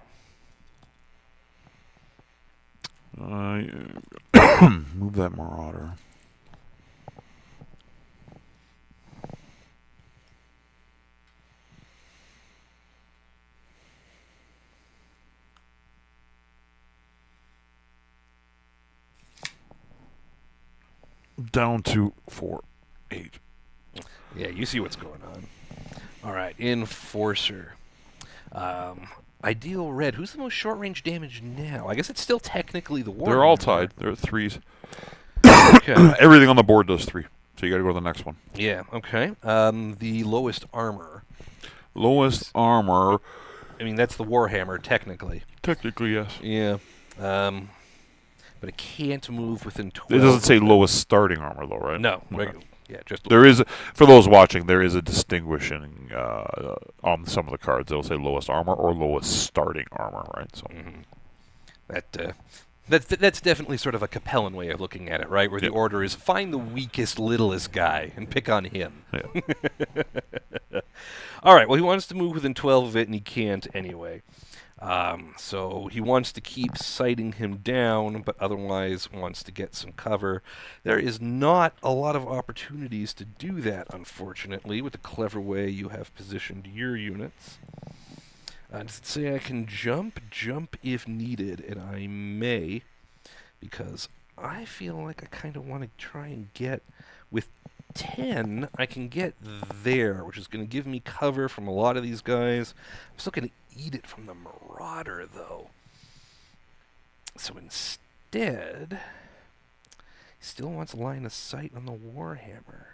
Move that Marauder. Down to 4, 8. Yeah, you see what's going on. All right, Enforcer. Ideal Red. Who's the most short-range damage now? I guess it's still technically the War. They're all tied. They're 3s. Okay. Everything on the board does 3. So you got to go to the next one. Yeah, okay. The lowest armor. Lowest armor. I mean, that's the Warhammer, technically. Technically, yes. Yeah. But it can't move within 12. It doesn't say lowest starting armor, though, right? No. Okay. Yeah, just... There is, for those watching, there is a distinguishing on some of the cards. It'll say lowest armor or lowest starting armor, right? So That That's definitely sort of a Capellan way of looking at it, right? Where the Yep. order is find the weakest, littlest guy and pick on him. Yeah. All right. Well, he wants to move within 12 of it, and he can't anyway. So he wants to keep sighting him down, but otherwise wants to get some cover. There is not a lot of opportunities to do that, unfortunately, with the clever way you have positioned your units. Does it say I can jump? Jump if needed, and I may, because I feel like I kind of want to try and get, with 10, I can get there, which is going to give me cover from a lot of these guys. I'm still going to eat it from the Marauder, though. So instead, he still wants line of sight on the Warhammer.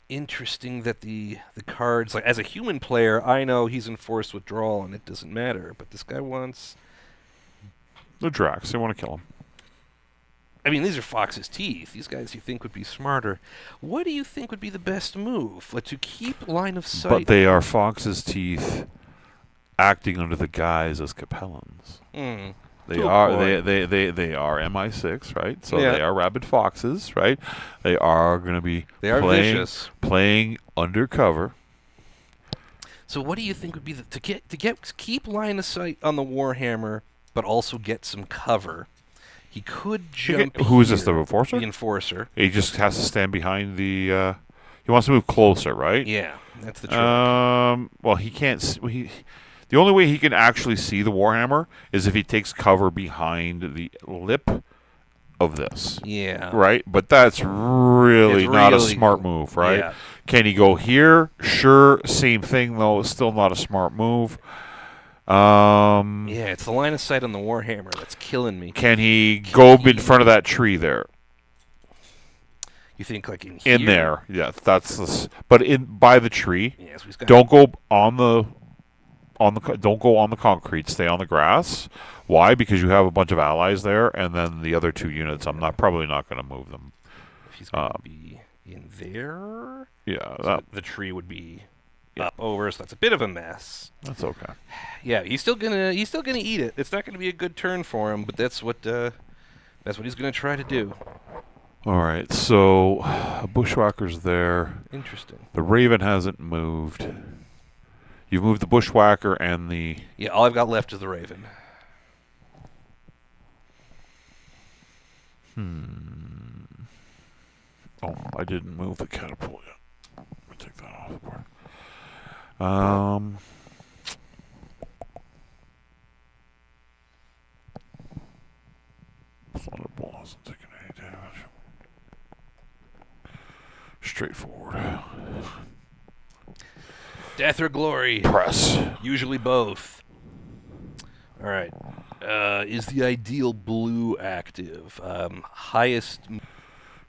Interesting that the cards, like as a human player, I know he's enforced withdrawal and it doesn't matter, but this guy wants... The Drax, they want to kill him. I mean, these are Fox's teeth. These guys you think would be smarter. What do you think would be the best move? To keep line of sight... But they are Fox's teeth acting under the guise as Capellans. They are they are MI6, right? So Yeah. they are rabid foxes, right? They are going to be They are vicious. playing undercover. So what do you think would be keep line of sight on the Warhammer, but also get some cover? He could jump. Who is this? The Enforcer? The Enforcer. He just has to stand behind the. He wants to move closer, right? Yeah, that's the trick. Well, he can't. The only way he can actually see the Warhammer is if he takes cover behind the lip of this. Yeah. Right? But that's really not a smart move, right? Yeah. Can he go here? Sure. Same thing, though. Still not a smart move. Yeah, it's the line of sight on the Warhammer that's killing me. Can he go in front of that tree there? You think like in here? In there. Yeah, that's this. But by the tree. Yes, we've got Don't go on the don't go on the concrete. Stay on the grass. Why? Because you have a bunch of allies there, and then the other two units. I'm probably not going to move them. If he's going to be in there, yeah, so the tree would be up over. So that's a bit of a mess. That's okay. Yeah, he's still gonna eat it. It's not gonna be a good turn for him, but that's what he's gonna try to do. All right, so Bushwhacker's there. Interesting. The Raven hasn't moved. You've moved the Bushwhacker and the... Yeah, all I've got left is the Raven. Oh, I didn't move the catapult yet. Let me take that off the board. Thunderbolt hasn't taken any damage. Straightforward. Death or glory? Press. Usually both. All right. Is the ideal blue active? Highest...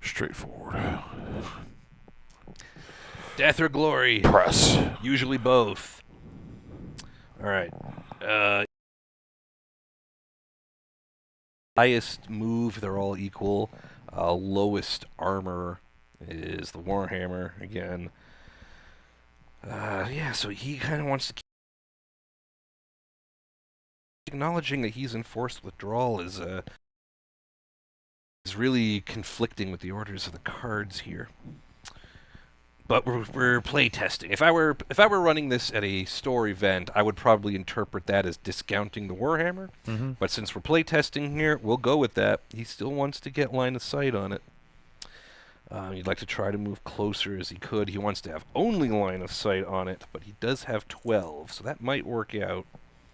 Straightforward. Death or glory? Press. Usually both. All right. Highest move, they're all equal. Lowest armor is the Warhammer again. Yeah, so he kind of wants to keep acknowledging that he's enforced withdrawal is really conflicting with the orders of the cards here. But we're play testing. If I were running this at a store event, I would probably interpret that as discounting the Warhammer. Mm-hmm. But since we're play testing here, we'll go with that. He still wants to get line of sight on it. He'd like to try to move closer as he could. He wants to have only line of sight on it, but he does have 12, so that might work out.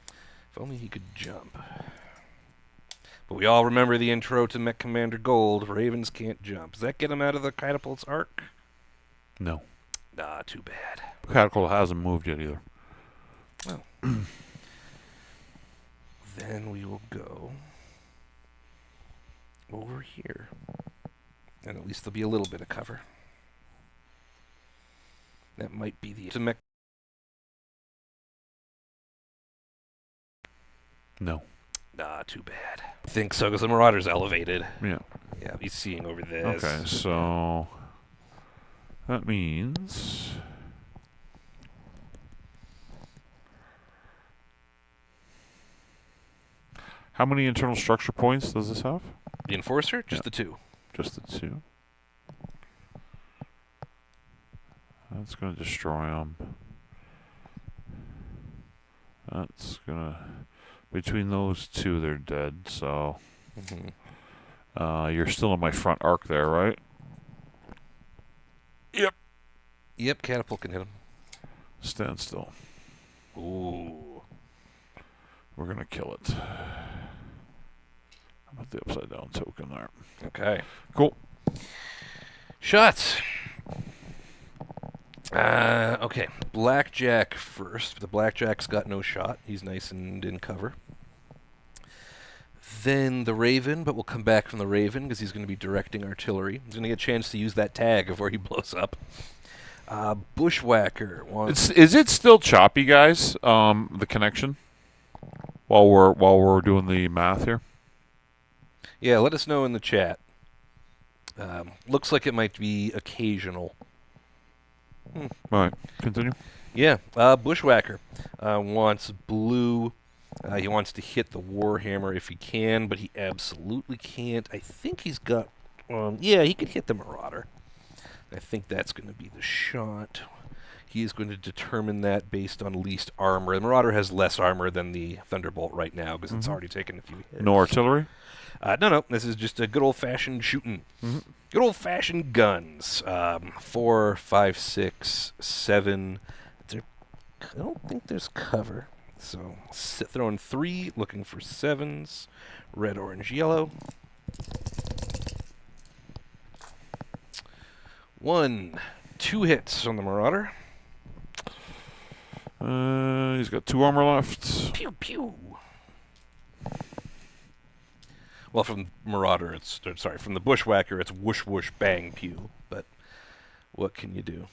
If only he could jump. But we all remember the intro to Mech Commander Gold. Ravens can't jump. Does that get him out of the catapult's arc? No. Nah, too bad. Catapult hasn't moved yet either. Well. Then we will go over here. And at least there'll be a little bit of cover. That might be the... No. Nah, too bad. I think so, because the Marauder's elevated. Yeah. Yeah, he's seeing over this. Okay, so... That means... How many internal structure points does this have? The Enforcer, just the 2. Just the 2. That's going to destroy them. That's going to... Between those 2, they're dead, so... You're still in my front arc there, right? Yep. Yep, catapult can hit him. Stand still. Ooh. We're going to kill it. How about the upside down token there? Okay. Cool. Shots. Okay. Blackjack first. The Blackjack's got no shot. He's nice and in cover. Then the Raven, but we'll come back from the Raven because he's going to be directing artillery. He's going to get a chance to use that tag before he blows up. Bushwhacker. Is it still choppy, guys? The connection while we're doing the math here. Yeah, let us know in the chat. Looks like it might be occasional. All right, continue. Yeah, Bushwhacker wants blue. He wants to hit the Warhammer if he can, but he absolutely can't. I think he's got... yeah, he could hit the Marauder. I think that's going to be the shot. He is going to determine that based on least armor. The Marauder has less armor than the Thunderbolt right now because it's already taken a few hits. No artillery? No. This is just a good old-fashioned shooting. Good old-fashioned guns. 4, 5, 6, 7. I don't think there's cover. So throwing 3, looking for 7s. Red, orange, yellow. 1, 2 hits on the Marauder. He's got 2 armor left. Pew, pew. Well, from Marauder, from the Bushwhacker, it's whoosh, whoosh, bang, pew. But what can you do?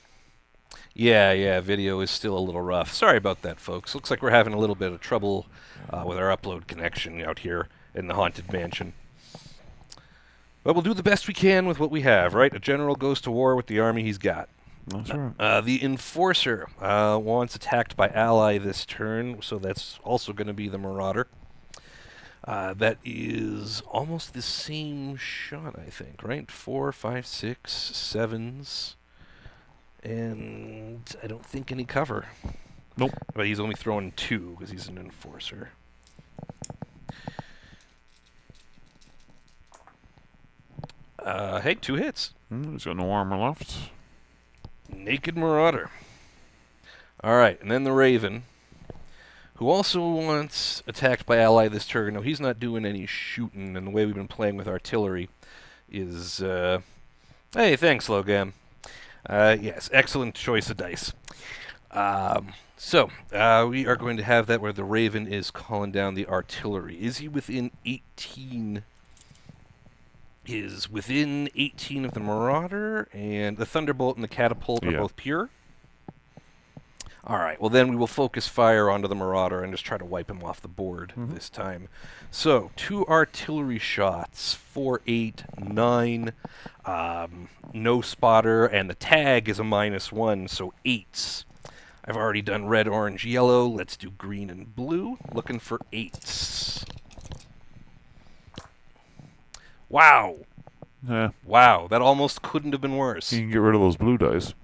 Yeah, video is still a little rough. Sorry about that, folks. Looks like we're having a little bit of trouble with our upload connection out here in the Haunted Mansion. But we'll do the best we can with what we have, right? A general goes to war with the army he's got. That's right. The Enforcer wants attacked by ally this turn, so that's also going to be the Marauder. That is almost the same shot, I think, right? 4, 5, 6, 7s. And I don't think any cover. Nope. But he's only throwing 2 because he's an Enforcer. Hey, 2 hits. He's got no armor left. Naked Marauder. All right, and then the Raven, who also wants attacked by ally this turn. No, he's not doing any shooting, and the way we've been playing with artillery is... hey, thanks, Logam. Yes, excellent choice of dice. So, we are going to have that where the Raven is calling down the artillery. Is he within 18... Is within 18 of the Marauder, and the Thunderbolt and the Catapult are both pure. All right, well then we will focus fire onto the Marauder and just try to wipe him off the board this time. So, 2 artillery shots, 4, 8, 9, no spotter, and the tag is a -1, so 8s. I've already done red, orange, yellow. Let's do green and blue. Looking for 8s. Wow. Yeah. Wow, that almost couldn't have been worse. You can get rid of those blue dice.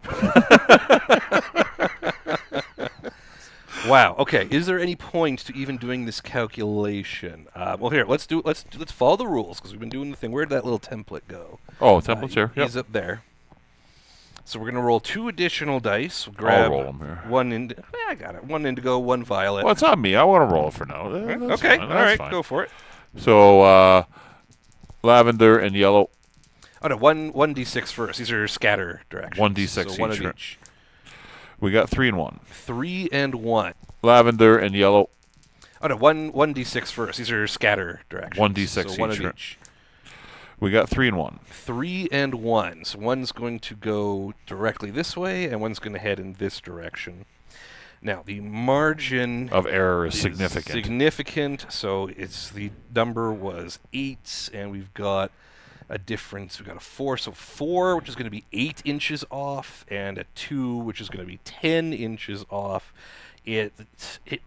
Wow. Okay. Is there any point to even doing this calculation? Well, here, let's follow the rules because we've been doing the thing. Where'd that little template go? Oh, template's here. Yep. He's up there. So we're gonna roll 2 additional dice. We'll grab I'll roll them here. 1 I got it. 1 indigo, 1 violet. Well, it's not me. I want to roll it for now. That's okay. fine. All right. Fine. Go for it. So, lavender and yellow. Oh no, 1d6 first. These are scatter directions. 1d6 so 1 each, of right. each. We got 3 and 1. 3 and 1. Lavender and yellow. Oh no, 1d6 first. These are scatter directions. 1d6 so 1 each, of right. each. We got 3 and 1. 3 and 1. So one's going to go directly this way, and one's going to head in this direction. Now, the margin Of error is significant. Significant. So the number was 8, and we've got a difference. We've got a 4. So 4, which is going to be 8 inches off, and a 2, which is going to be 10 inches off. It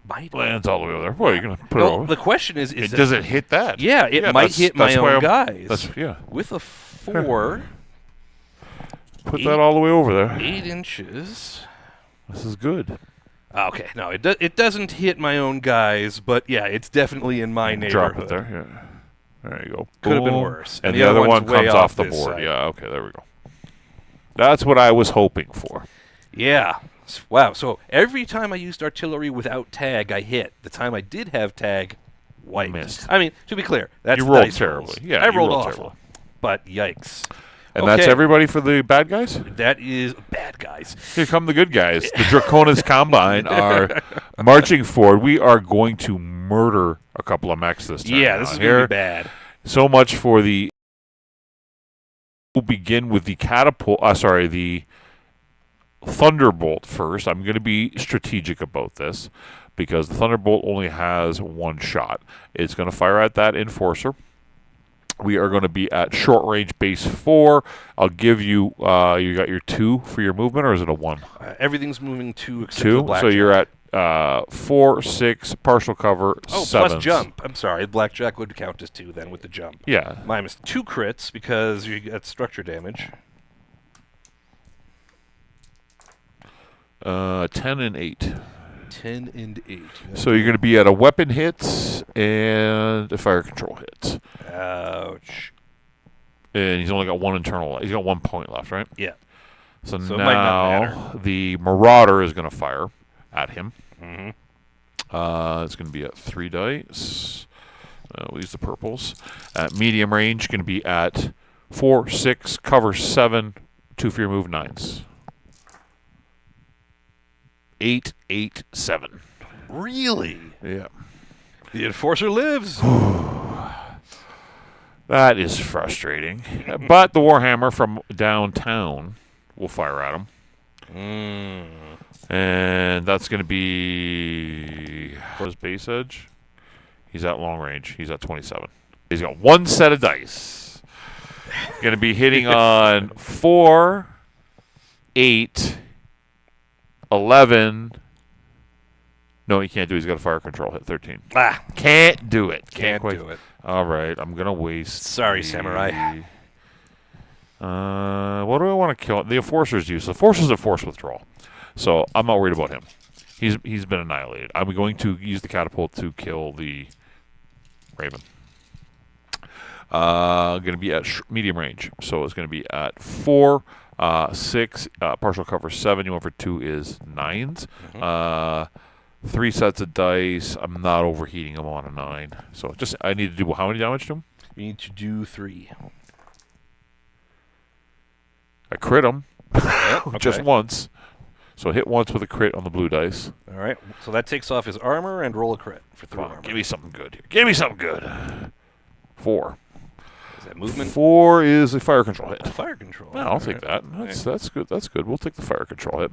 might Lands all the way over there. Well, you're going to put it Well, over. the question is Does it hit that? Yeah, it might hit my own guys. With a 4. Put that all the way over there. 8 inches. This is good. Okay, no, it doesn't hit my own guys, but yeah, it's definitely in my neighborhood. Drop it there. Yeah. There you go. Could have been worse. And the other one one's way comes off the this board. side. Yeah, okay, there we go. That's what I was hoping for. Yeah. Wow, so every time I used artillery without tag, I hit. The time I did have tag, wiped. Missed. I mean, to be clear, that's You the rolled dice terribly. rolls. Yeah, I you rolled rolled awful. terribly. But yikes. And that's everybody for the bad guys? That is bad guys. Here come the good guys. The Draconis Combine are marching forward. We are going to murder a couple of mechs this time. Yeah, this is going to be bad. So much for the... We'll begin with the catapult... the Thunderbolt first. I'm going to be strategic about this because the Thunderbolt only has one shot. It's going to fire at that Enforcer. We are going to be at short range base 4. I'll give you, you got your 2 for your movement, or is it a 1? Everything's moving 2 except 2, the blackjack. so you're at 4, 6, partial cover, 7. Plus jump. I'm sorry, blackjack would count as 2 then with the jump. Yeah. Mine was 2 crits because you get structure damage. 10 and 8. 10 and 8. So you're going to be at a weapon hit and a fire control hit. Ouch. And he's only got 1 internal. He's got 1 point left, right? Yeah. So it might not now the Marauder is going to fire at him. Mm-hmm. It's going to be at 3 dice. We'll use the purples. At medium range, going to be at 4, 6, cover 7, 2 for your move, 9s. 8, 8, 7. Really? Yeah. The Enforcer lives. That is frustrating. But the Warhammer from downtown will fire at him. And that's going to be... For his base edge, he's at long range. He's at 27. He's got 1 set of dice. Going to be hitting on 4, 8... 11. No, he can't do it. He's got a fire control hit. 13. Can't do it. Can't do it. All right. I'm going to waste. Sorry, Samurai. What do I want to kill? The Enforcer's use. The Enforcer's a force withdrawal. So I'm not worried about him. He's been annihilated. I'm going to use the catapult to kill the Raven. Going to be at medium range. So it's going to be at 4. 6, partial cover 7. You went for 2 is 9s. 3 sets of dice. I'm not overheating them on a 9. So I need to do how many damage to him? You need to do 3. I crit him Okay. just once. So hit once with a crit on the blue dice. All right. So that takes off his armor and roll a crit for 3 armor. Give me something good here. Give me something good. 4. Is that movement? 4 is a fire control hit. Fire control. No, I'll take that. That's good. That's good. We'll take the fire control hit.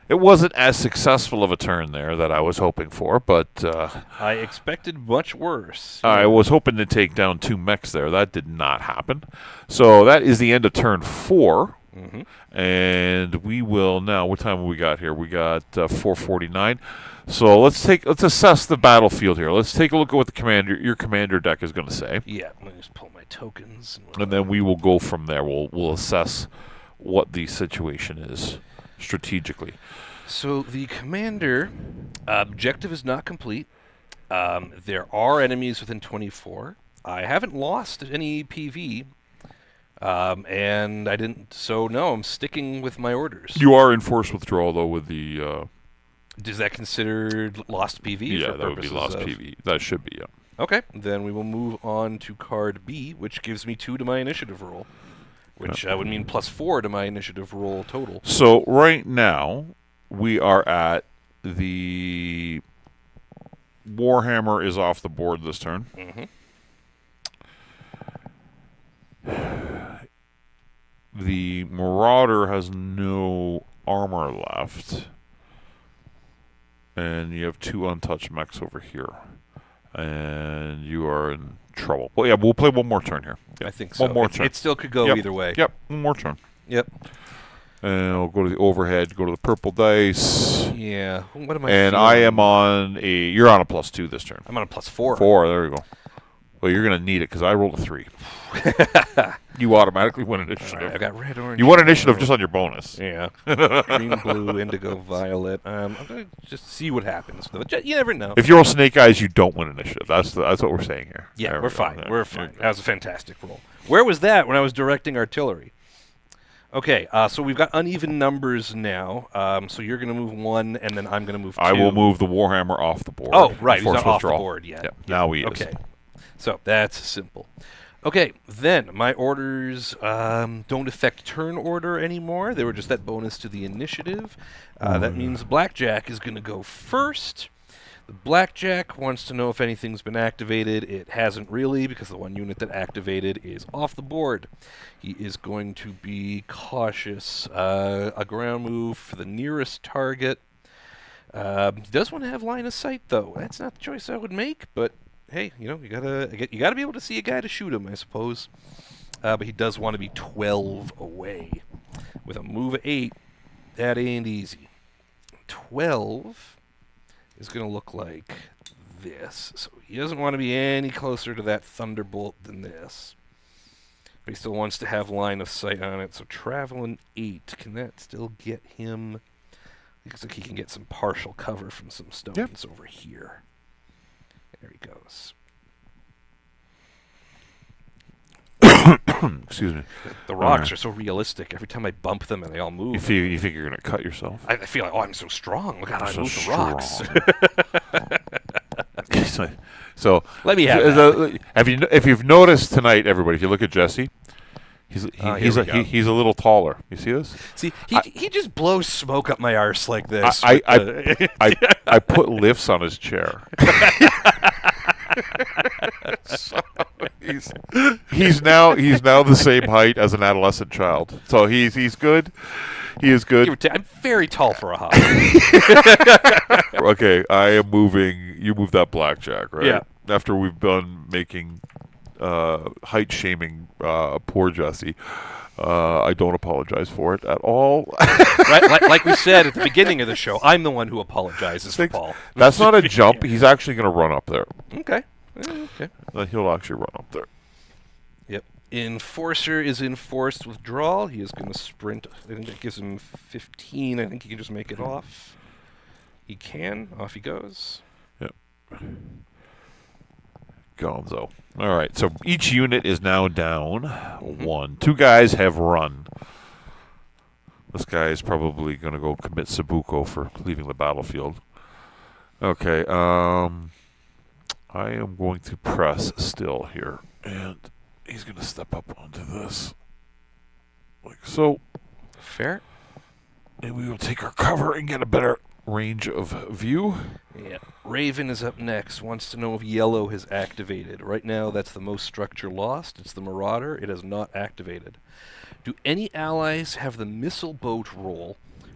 It wasn't as successful of a turn there that I was hoping for, but I expected much worse. I was hoping to take down 2 mechs there. That did not happen. So that is the end of turn 4. And we will now. What time have we got here? We got 4:49. So let's assess the battlefield here. Let's take a look at what your commander deck is going to say. Yeah, let me just pull my tokens. And then we will go from there. We'll assess what the situation is strategically. So the commander objective is not complete. There are enemies within 24. I haven't lost any PV. And I didn't. So no, I'm sticking with my orders. You are in force withdrawal though with the. Is that considered lost PV? Yeah, for that would be lost PV. That should be, yeah. Okay, then we will move on to card B, which gives me 2 to my initiative roll, which would mean +4 to my initiative roll total. So right now we are at the Warhammer is off the board this turn. The Marauder has no armor left. And you have 2 untouched mechs over here. And you are in trouble. Well, yeah, we'll play one more turn here. I think so. One more turn. It still could go either way. Yep, one more turn. Yep. And I'll go to the overhead, go to the purple dice. Yeah. What am I And feeling? I am on a... You're on a +2 this turn. I'm on a +4. 4, there we go. Well, you're going to need it because I rolled a 3. You automatically win initiative. Right, I got red, orange. You won initiative just on your bonus. Yeah. Green, blue, indigo, violet. I'm going to just see what happens. You never know. If you roll snake eyes, you don't win initiative. That's what we're saying here. Yeah, There we're we go. fine. There. We're fine. That was a fantastic roll. Where was that when I was directing artillery? Okay, so we've got uneven numbers now. So you're going to move 1, and then I'm going to move 2. I will move the Warhammer off the board. Oh, right. He's Force not off the withdrawal. board yet. Yep. Now he is. Okay. So that's simple. Okay, then my orders don't affect turn order anymore. They were just that bonus to the initiative. That means Blackjack is going to go first. The Blackjack wants to know if anything's been activated. It hasn't really, because the one unit that activated is off the board. He is going to be cautious. A ground move for the nearest target. He does want to have line of sight, though. That's not the choice I would make, but hey, you gotta be able to see a guy to shoot him, I suppose. But he does want to be 12 away. With a move of 8, that ain't easy. 12 is going to look like this. So he doesn't want to be any closer to that Thunderbolt than this. But he still wants to have line of sight on it. So traveling 8, can that still get him? Looks like he can get some partial cover from some stones over here. There he goes. Excuse me. The rocks are so realistic. Every time I bump them and they all move. You think you're going to cut yourself? I feel like, oh, I'm so strong. Look how I So move the rocks. So Let me have that. If you've noticed tonight, everybody, if you look at Jesse, he's here we go. he's a little taller. You see this? See, he just blows smoke up my arse like this. I put lifts on his chair. So he's now the same height as an adolescent child. So he's good. He is good. I'm very tall for a hobbit. Okay, I am moving. You move that Blackjack, right? Yeah. After we've done making height shaming poor Jesse, I don't apologize for it at all. Right, like we said at the beginning of the show, I'm the one who apologizes for Paul. That's not a jump. He's actually going to run up there. Okay. Okay. He'll actually run up there. Yep. Enforcer is enforced withdrawal. He is going to sprint. I think that gives him 15. I think he can just make it off. He can. Off he goes. Yep. Gonzo. All right. So each unit is now down 1. 2 guys have run. This guy is probably going to go commit Sabuko for leaving the battlefield. Okay. I am going to press still here, and he's going to step up onto this, like so. Fair. And we will take our cover and get a better range of view. Yeah. Raven is up next. Wants to know if yellow has activated. Right now, that's the most structure lost. It's the Marauder. It has not activated. Do any allies have the missile boat roll,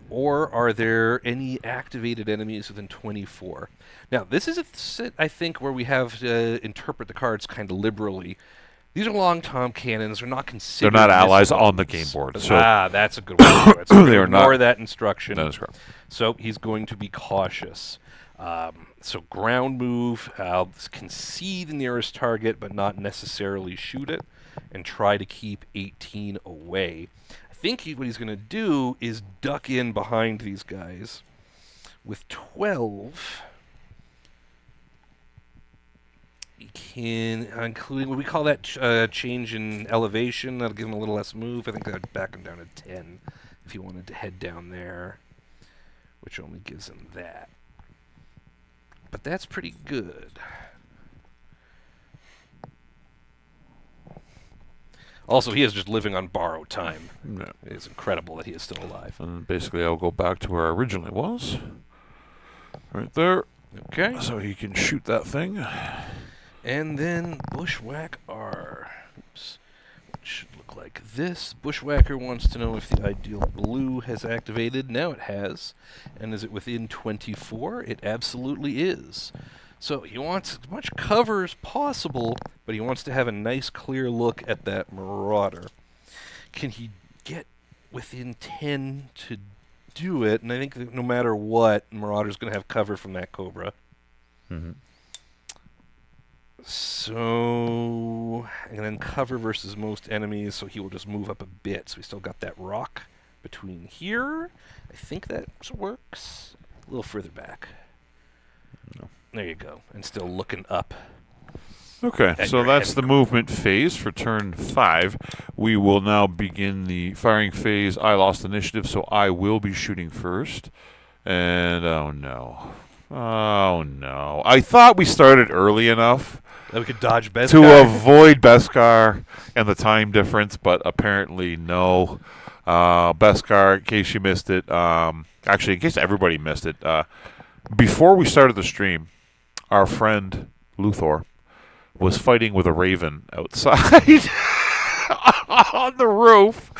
or are there any activated enemies within 24? Now, this is a sit, I think, where we have to interpret the cards kind of liberally. These are long tom cannons. They're not considered. They're not allies missiles. on the game board. So that's a good way to do it. So they are not. ignore that instruction. That is correct. So he's going to be cautious. So ground move, concede the nearest target, but not necessarily shoot it, and try to keep 18 away. I think what he's going to do is duck in behind these guys. With 12, he can, including what we call that change in elevation, that'll give him a little less move. I think that would back him down to 10 if he wanted to head down there, which only gives him that. But that's pretty good. Also, he is just living on borrowed time. Yeah. It is incredible that he is still alive. And basically, I'll go back to where I originally was. Right there. Okay. So he can shoot that thing. And then Bushwhack R. Oops. Which should look like this. Bushwhacker wants to know if the ideal blue has activated. Now it has. And is it within 24? It absolutely is. So he wants as much cover as possible, but he wants to have a nice clear look at that Marauder. Can he get within 10 to do it, and I think that no matter what, Marauder's going to have cover from that Cobra. Mm-hmm. So, and then cover versus most enemies, so he will just move up a bit. So we still got that rock between here. I think that works. A little further back. No. There you go. And still looking up. Okay, At so your that's head. the movement phase for turn 5. We will now begin the firing phase. I lost initiative, so I will be shooting first. And oh no. Oh no. I thought we started early enough That we could dodge Beskar. to avoid Beskar and the time difference, but apparently no. Beskar, in case you missed it, actually, in case everybody missed it, before we started the stream, our friend Luthor was fighting with a raven outside on the roof.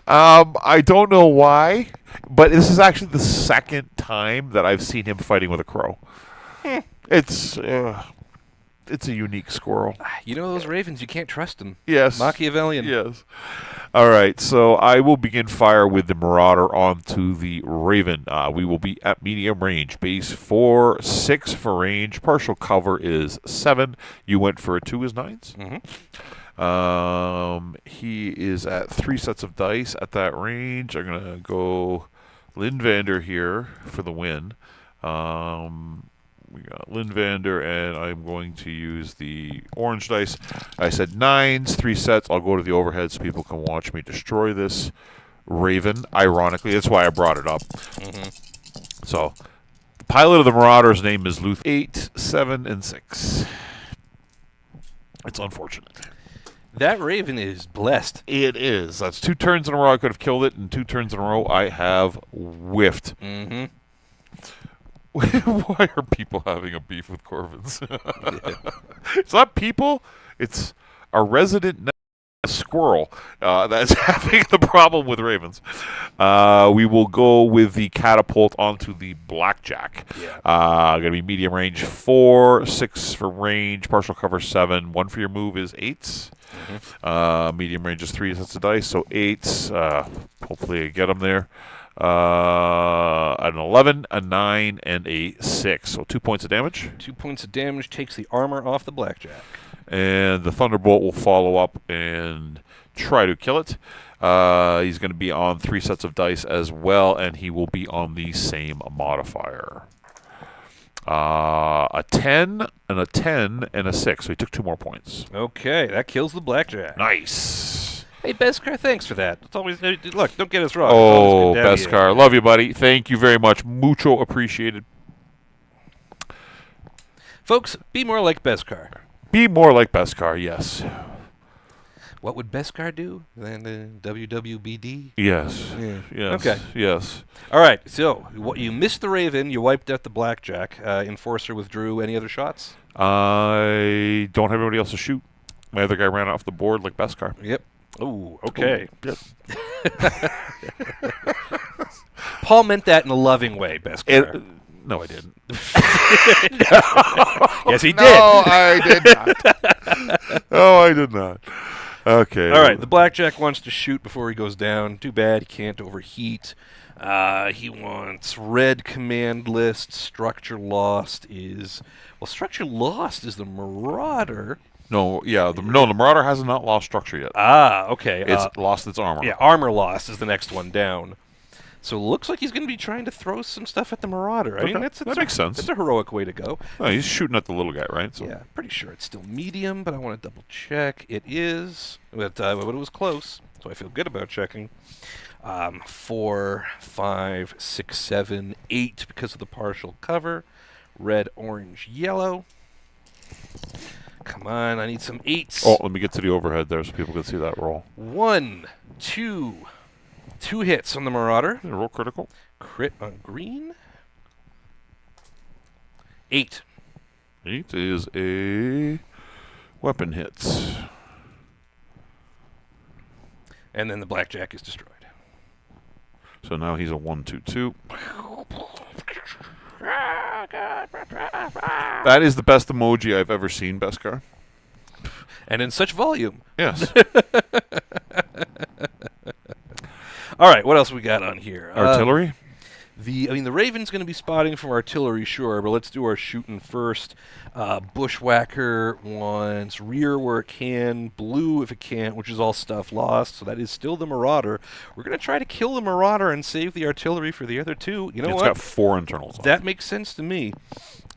I don't know why, but this is actually the second time that I've seen him fighting with a crow. It's a unique squirrel. You know those ravens, you can't trust them. Yes. Machiavellian. Yes. All right, so I will begin fire with the Marauder onto the Raven. We will be at medium range. Base 4, 6 for range. Partial cover is 7. You went for a 2 is 9s? Mm-hmm. He is at 3 sets of dice at that range. I'm going to go Lindvander here for the win. We got Lindvander, and I'm going to use the orange dice. I said 9s, 3 sets. I'll go to the overhead so people can watch me destroy this Raven. Ironically, that's why I brought it up. Mm-hmm. So, the pilot of the Marauder's name is Luth. 8, 7, and 6. It's unfortunate. That raven is blessed. It is. That's 2 turns in a row I could have killed it, and 2 turns in a row I have whiffed. Mm-hmm. Why are people having a beef with Corvins? It's not people. It's a resident squirrel that's having the problem with ravens. We will go with the catapult onto the blackjack. Yeah. Going to be medium range 4, 6 for range, partial cover 7. 1 for your move is 8s. Mm-hmm. Medium range is 3 sets of dice, so 8s. Hopefully I get them there. An 11, a 9, and a 6. So 2 points of damage. 2 points of damage takes the armor off the blackjack. And the Thunderbolt will follow up and try to kill it. He's going to be on 3 sets of dice as well, and he will be on the same modifier. A 10, and a 10, and a 6. So he took 2 more points. Okay, that kills the blackjack. Nice. Hey, Beskar, thanks for that. It's always look. Don't get us wrong. Oh, It's always good to have you. Beskar. Love you, buddy. Thank you very much. Mucho appreciated. Folks, be more like Beskar. Be more like Beskar, yes. What would Beskar do? Then WWBD? Yes. Yeah. Yes. Okay. Yes. All right, so you missed the Raven. You wiped out the Blackjack. Enforcer withdrew. Any other shots? I don't have anybody else to shoot. My other guy ran off the board like Beskar. Yep. Oh, okay. Yep. Paul meant that in a loving way, Beskar. No, I didn't. Yes, he did. No, I did not. No, I did not. Okay. All right, the Blackjack wants to shoot before he goes down. Too bad he can't overheat. He wants red command list. Structure lost is... Well, structure lost is the Marauder. No, yeah. The Marauder has not lost structure yet. Ah, okay. It's lost its armor. Yeah, armor lost is the next one down. So it looks like he's going to be trying to throw some stuff at the Marauder. I mean, that makes sense. It's a heroic way to go. Oh, he's shooting at the little guy, right? So. Yeah, pretty sure it's still medium, but I want to double check. It is, but it was close, so I feel good about checking. 4, 5, 6, 7, 8 because of the partial cover. Red, orange, yellow. Come on, I need some 8s. Oh, let me get to the overhead there so people can see that roll. 1, 2. 2 hits on the Marauder. Yeah, roll critical. Crit on green. 8. 8 is a weapon hits. And then the Blackjack is destroyed. So now he's a 1/2/2. That is the best emoji I've ever seen, Beskar. And in such volume. Yes. All right, what else we got on here? Artillery? The Raven's going to be spotting from artillery, sure, but let's do our shooting first. Bushwhacker wants rear where it can, blue if it can't, which is all stuff lost, so that is still the Marauder. We're going to try to kill the Marauder and save the artillery for the other two. You know It's what? got 4 internals on it. That makes sense to me.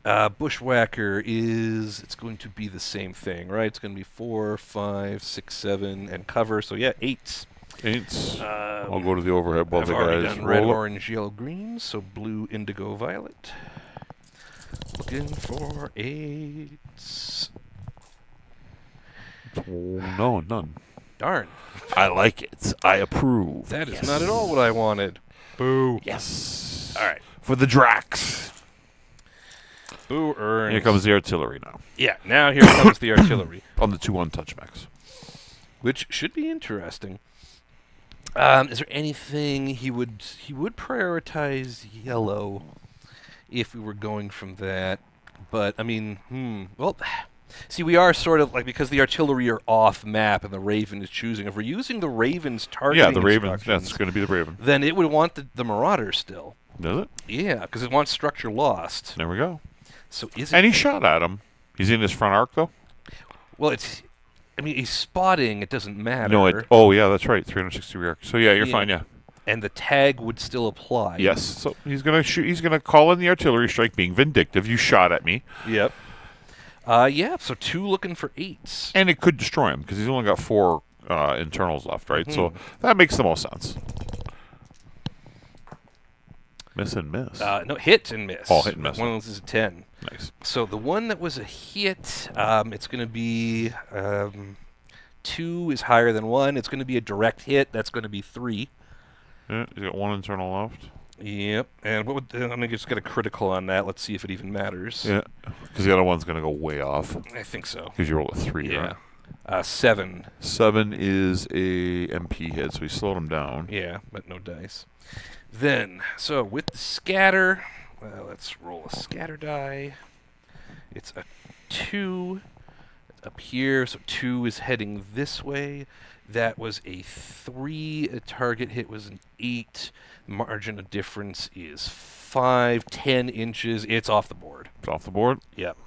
Bushwhacker it's going to be the same thing, right? It's going to be 4, 5, 6, 7, and cover, so yeah, 8s. 8s. I'll go to the overhead while I've the already guys done red, roll up. orange, yellow, green, so blue, indigo, violet. Looking for 8s. No, none. Darn. I like it. I approve. That is not at all what I wanted. Boo. Yes. All right. For the Drax. Boo earns. Here comes the artillery now. Yeah, now here comes the artillery, On the 2 untouched mechs. which should be interesting. Is there anything he would prioritize yellow if we were going from that? But I mean, well, see, we are sort of like, because the artillery are off map and the Raven is choosing. If we're using the Raven's targeting Yeah, the Raven. instructions, That's going to be the Raven. then it would want the Marauder still. Does it? Yeah, because it wants structure lost. There we go. So is And it? he shot at him. He's in his front arc, though? Well, he's spotting. It doesn't matter. No, oh, yeah, that's right. 360 degree arc. So, yeah, you're fine, yeah. And the tag would still apply. Yes. So he's going to shoot. He's going to call in the artillery strike, being vindictive. You shot at me. Yep. Yeah, so 2 looking for 8s. And it could destroy him because he's only got 4 internals left, right? So that makes the most sense. Miss and miss. No, hit and miss. Oh, hit and miss. One of those is a 10. Nice. So the one that was a hit, it's going to be 2 is higher than 1. It's going to be a direct hit. That's going to be 3. Yeah, he's got 1 internal left. Yep. And what would, I'm going to just get a critical on that. Let's see if it even matters. Yeah, because the other one's going to go way off. I think so. Because you roll a 3, Yeah. right? 7. 7 is a MP hit, so he slowed him down. Yeah, but no dice. Then, so with the scatter, let's roll a scatter die. It's a 2 up here, so 2 is heading this way. That was a 3. A target hit was an 8. Margin of difference is 5, 10 inches. It's off the board. It's off the board. Yep.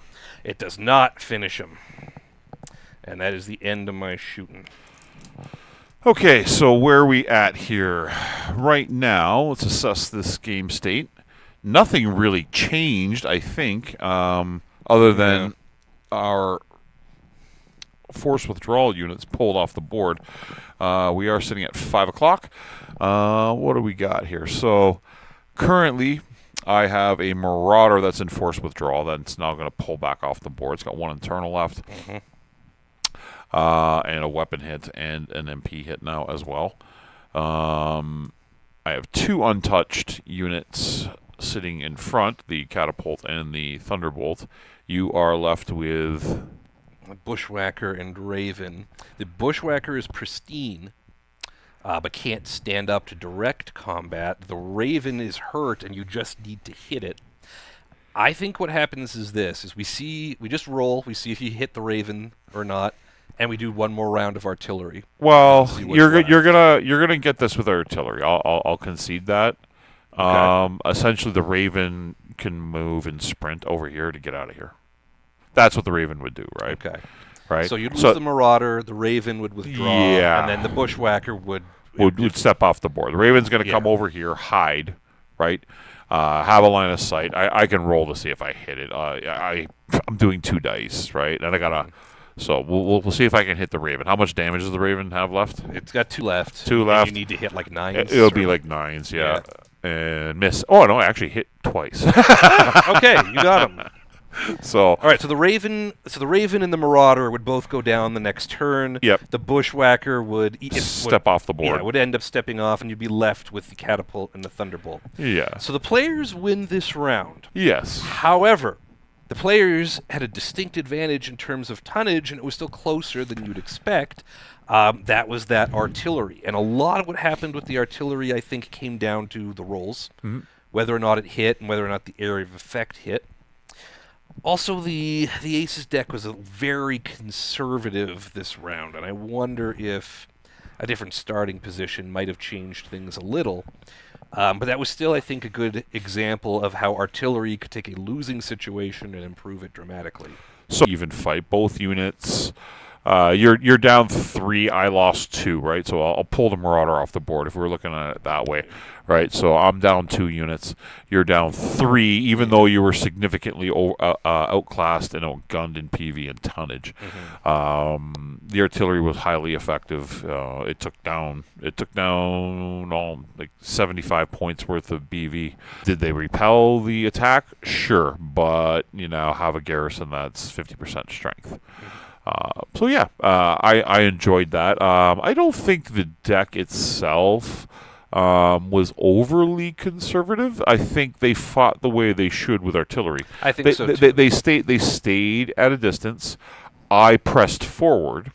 It does not finish him. And that is the end of my shooting. Okay, so where are we at here? Right now, let's assess this game state. Nothing really changed, I think, other than our force withdrawal units pulled off the board. We are sitting at 5 o'clock. What do we got here? So currently, I have a Marauder that's in force withdrawal that's now going to pull back off the board. It's got 1 internal left. And a weapon hit and an MP hit now as well. I have 2 untouched units sitting in front, the Catapult and the Thunderbolt. You are left with Bushwhacker and Raven. The Bushwhacker is pristine, but can't stand up to direct combat. The Raven is hurt, and you just need to hit it. I think what happens is this: we just roll, we see if you hit the Raven or not, and we do 1 more round of artillery. Well, See what's you're left. gonna get this with artillery. I'll concede that. Okay. Essentially, the Raven can move and sprint over here to get out of here. That's what the Raven would do, right? Okay. Right. So you'd lose the Marauder, the Raven would withdraw, Yeah. and then the Bushwhacker would step off the board. The Raven's going to Yeah. come over here, hide, right? Have a line of sight. I can roll to see if I hit it. I'm doing 2 dice, right? And I gotta. So we'll see if I can hit the Raven. How much damage does the Raven have left? It's got 2 left. 2 and left. You need to hit like 9. It'll be like 9s, yeah. And miss. Oh no, I actually hit twice. Okay, you got him. So All right, so the Raven and the Marauder would both go down the next turn. Yep. The Bushwhacker would step off the board. Yeah, would end up stepping off, and you'd be left with the Catapult and the Thunderbolt. Yeah. So the players win this round. Yes. However, the players had a distinct advantage in terms of tonnage, and it was still closer than you'd expect. That was that artillery. And a lot of what happened with the artillery, I think, came down to the rolls, whether or not it hit and whether or not the area of effect hit. Also, the Aces deck was very conservative this round, and I wonder if a different starting position might have changed things a little. But that was still, I think, a good example of how artillery could take a losing situation and improve it dramatically. So even fight both units. You're down 3. I lost 2, right? So I'll pull the Marauder off the board if we're looking at it that way, right? So I'm down 2 units. You're down 3, even though you were significantly outclassed and outgunned in PV and tonnage. The artillery was highly effective. It took down all like 75 points worth of BV. Did they repel the attack? Sure, but you now have a garrison that's 50% strength. So yeah, I enjoyed that. I don't think the deck itself was overly conservative. I think they fought the way they should with artillery. I think so too. They stayed at a distance. I pressed forward,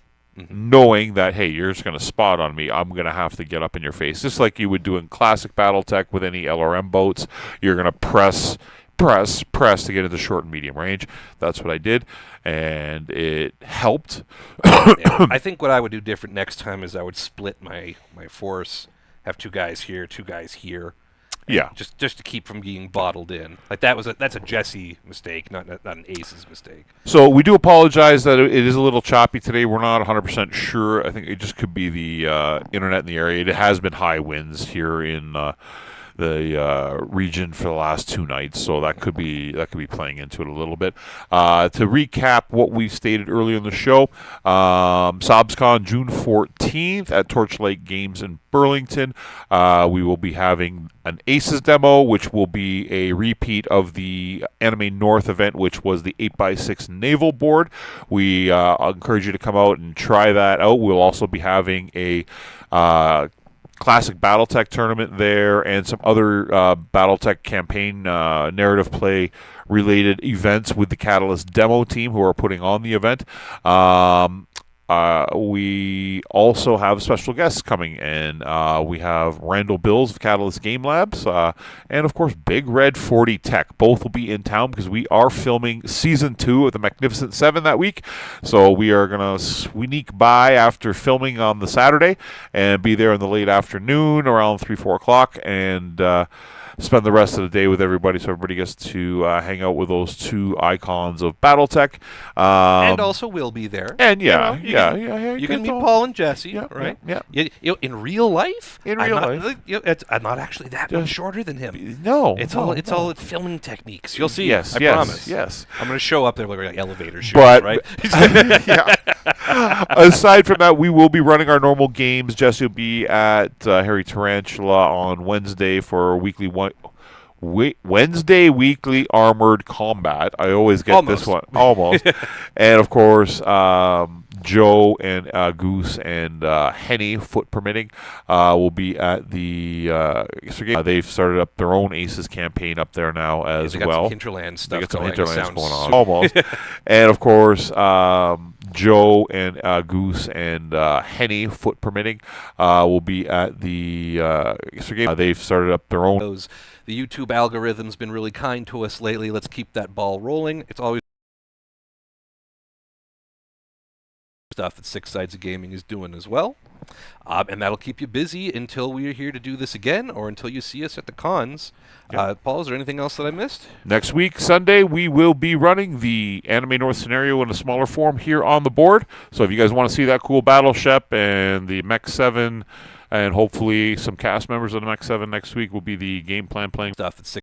knowing that, hey, you're just going to spot on me. I'm going to have to get up in your face, just like you would do in classic Battletech with any LRM boats. You're going to press to get into short and medium range. That's what I did, and it helped. Yeah, I think what I would do different next time is I would split my force, have 2 guys here, 2 guys here. Yeah, just to keep from being bottled in. Like that's a Jesse mistake, not an Ace's mistake. So we do apologize that it is a little choppy today. We're not 100% sure. I think it just could be the internet in the area. It has been high winds here in the region for the last 2 nights, so that could be playing into it a little bit. To recap what we stated earlier in the show, SobsCon June 14th at Torchlight Games in Burlington. We will be having an Aces demo, which will be a repeat of the Anime North event, which was the 8x6 naval board. We encourage you to come out and try that out. We'll also be having a classic Battletech tournament there and some other Battletech campaign narrative play related events with the Catalyst demo team who are putting on the event. We also have special guests coming in. We have Randall Bills of Catalyst Game Labs, and of course Big Red 40 Tech. Both will be in town because we are filming Season 2 of The Magnificent Seven that week. So we are going to sneak by after filming on the Saturday and be there in the late afternoon around 3, 4 o'clock and spend the rest of the day with everybody, so everybody gets to hang out with those 2 icons of Battletech. And also we'll be there. And You can meet Paul and Jesse, right? Yeah. In real life, I'm not actually that much shorter than him. No, it's all filming techniques. You'll see. Yes, I promise. Yes. I'm going to show up there like elevator shoes, But- right? Aside from that, we will be running our normal games. Jesse will be at Harry Tarantula on Wednesday for Wednesday weekly armored combat. I always get this one almost. And of course, Joe and Goose and Henny, foot permitting, will be at the they've started up their own Aces campaign up there now as they got well. some hinterland stuff They got some going. hinterlands going on almost. And of course, Joe and Goose and Henny, foot permitting, will be at the they've started up their own. The YouTube algorithm's been really kind to us lately. Let's keep that ball rolling. It's always stuff that Six Sides of Gaming is doing as well. And that'll keep you busy until we are here to do this again or until you see us at the cons. Paul, is there anything else that I missed? Next week, Sunday, we will be running the Anime North scenario in a smaller form here on the board. So if you guys want to see that cool battle ship and the Mech 7 and hopefully some cast members of the Mech 7 next week will be the game plan playing Stuff that Six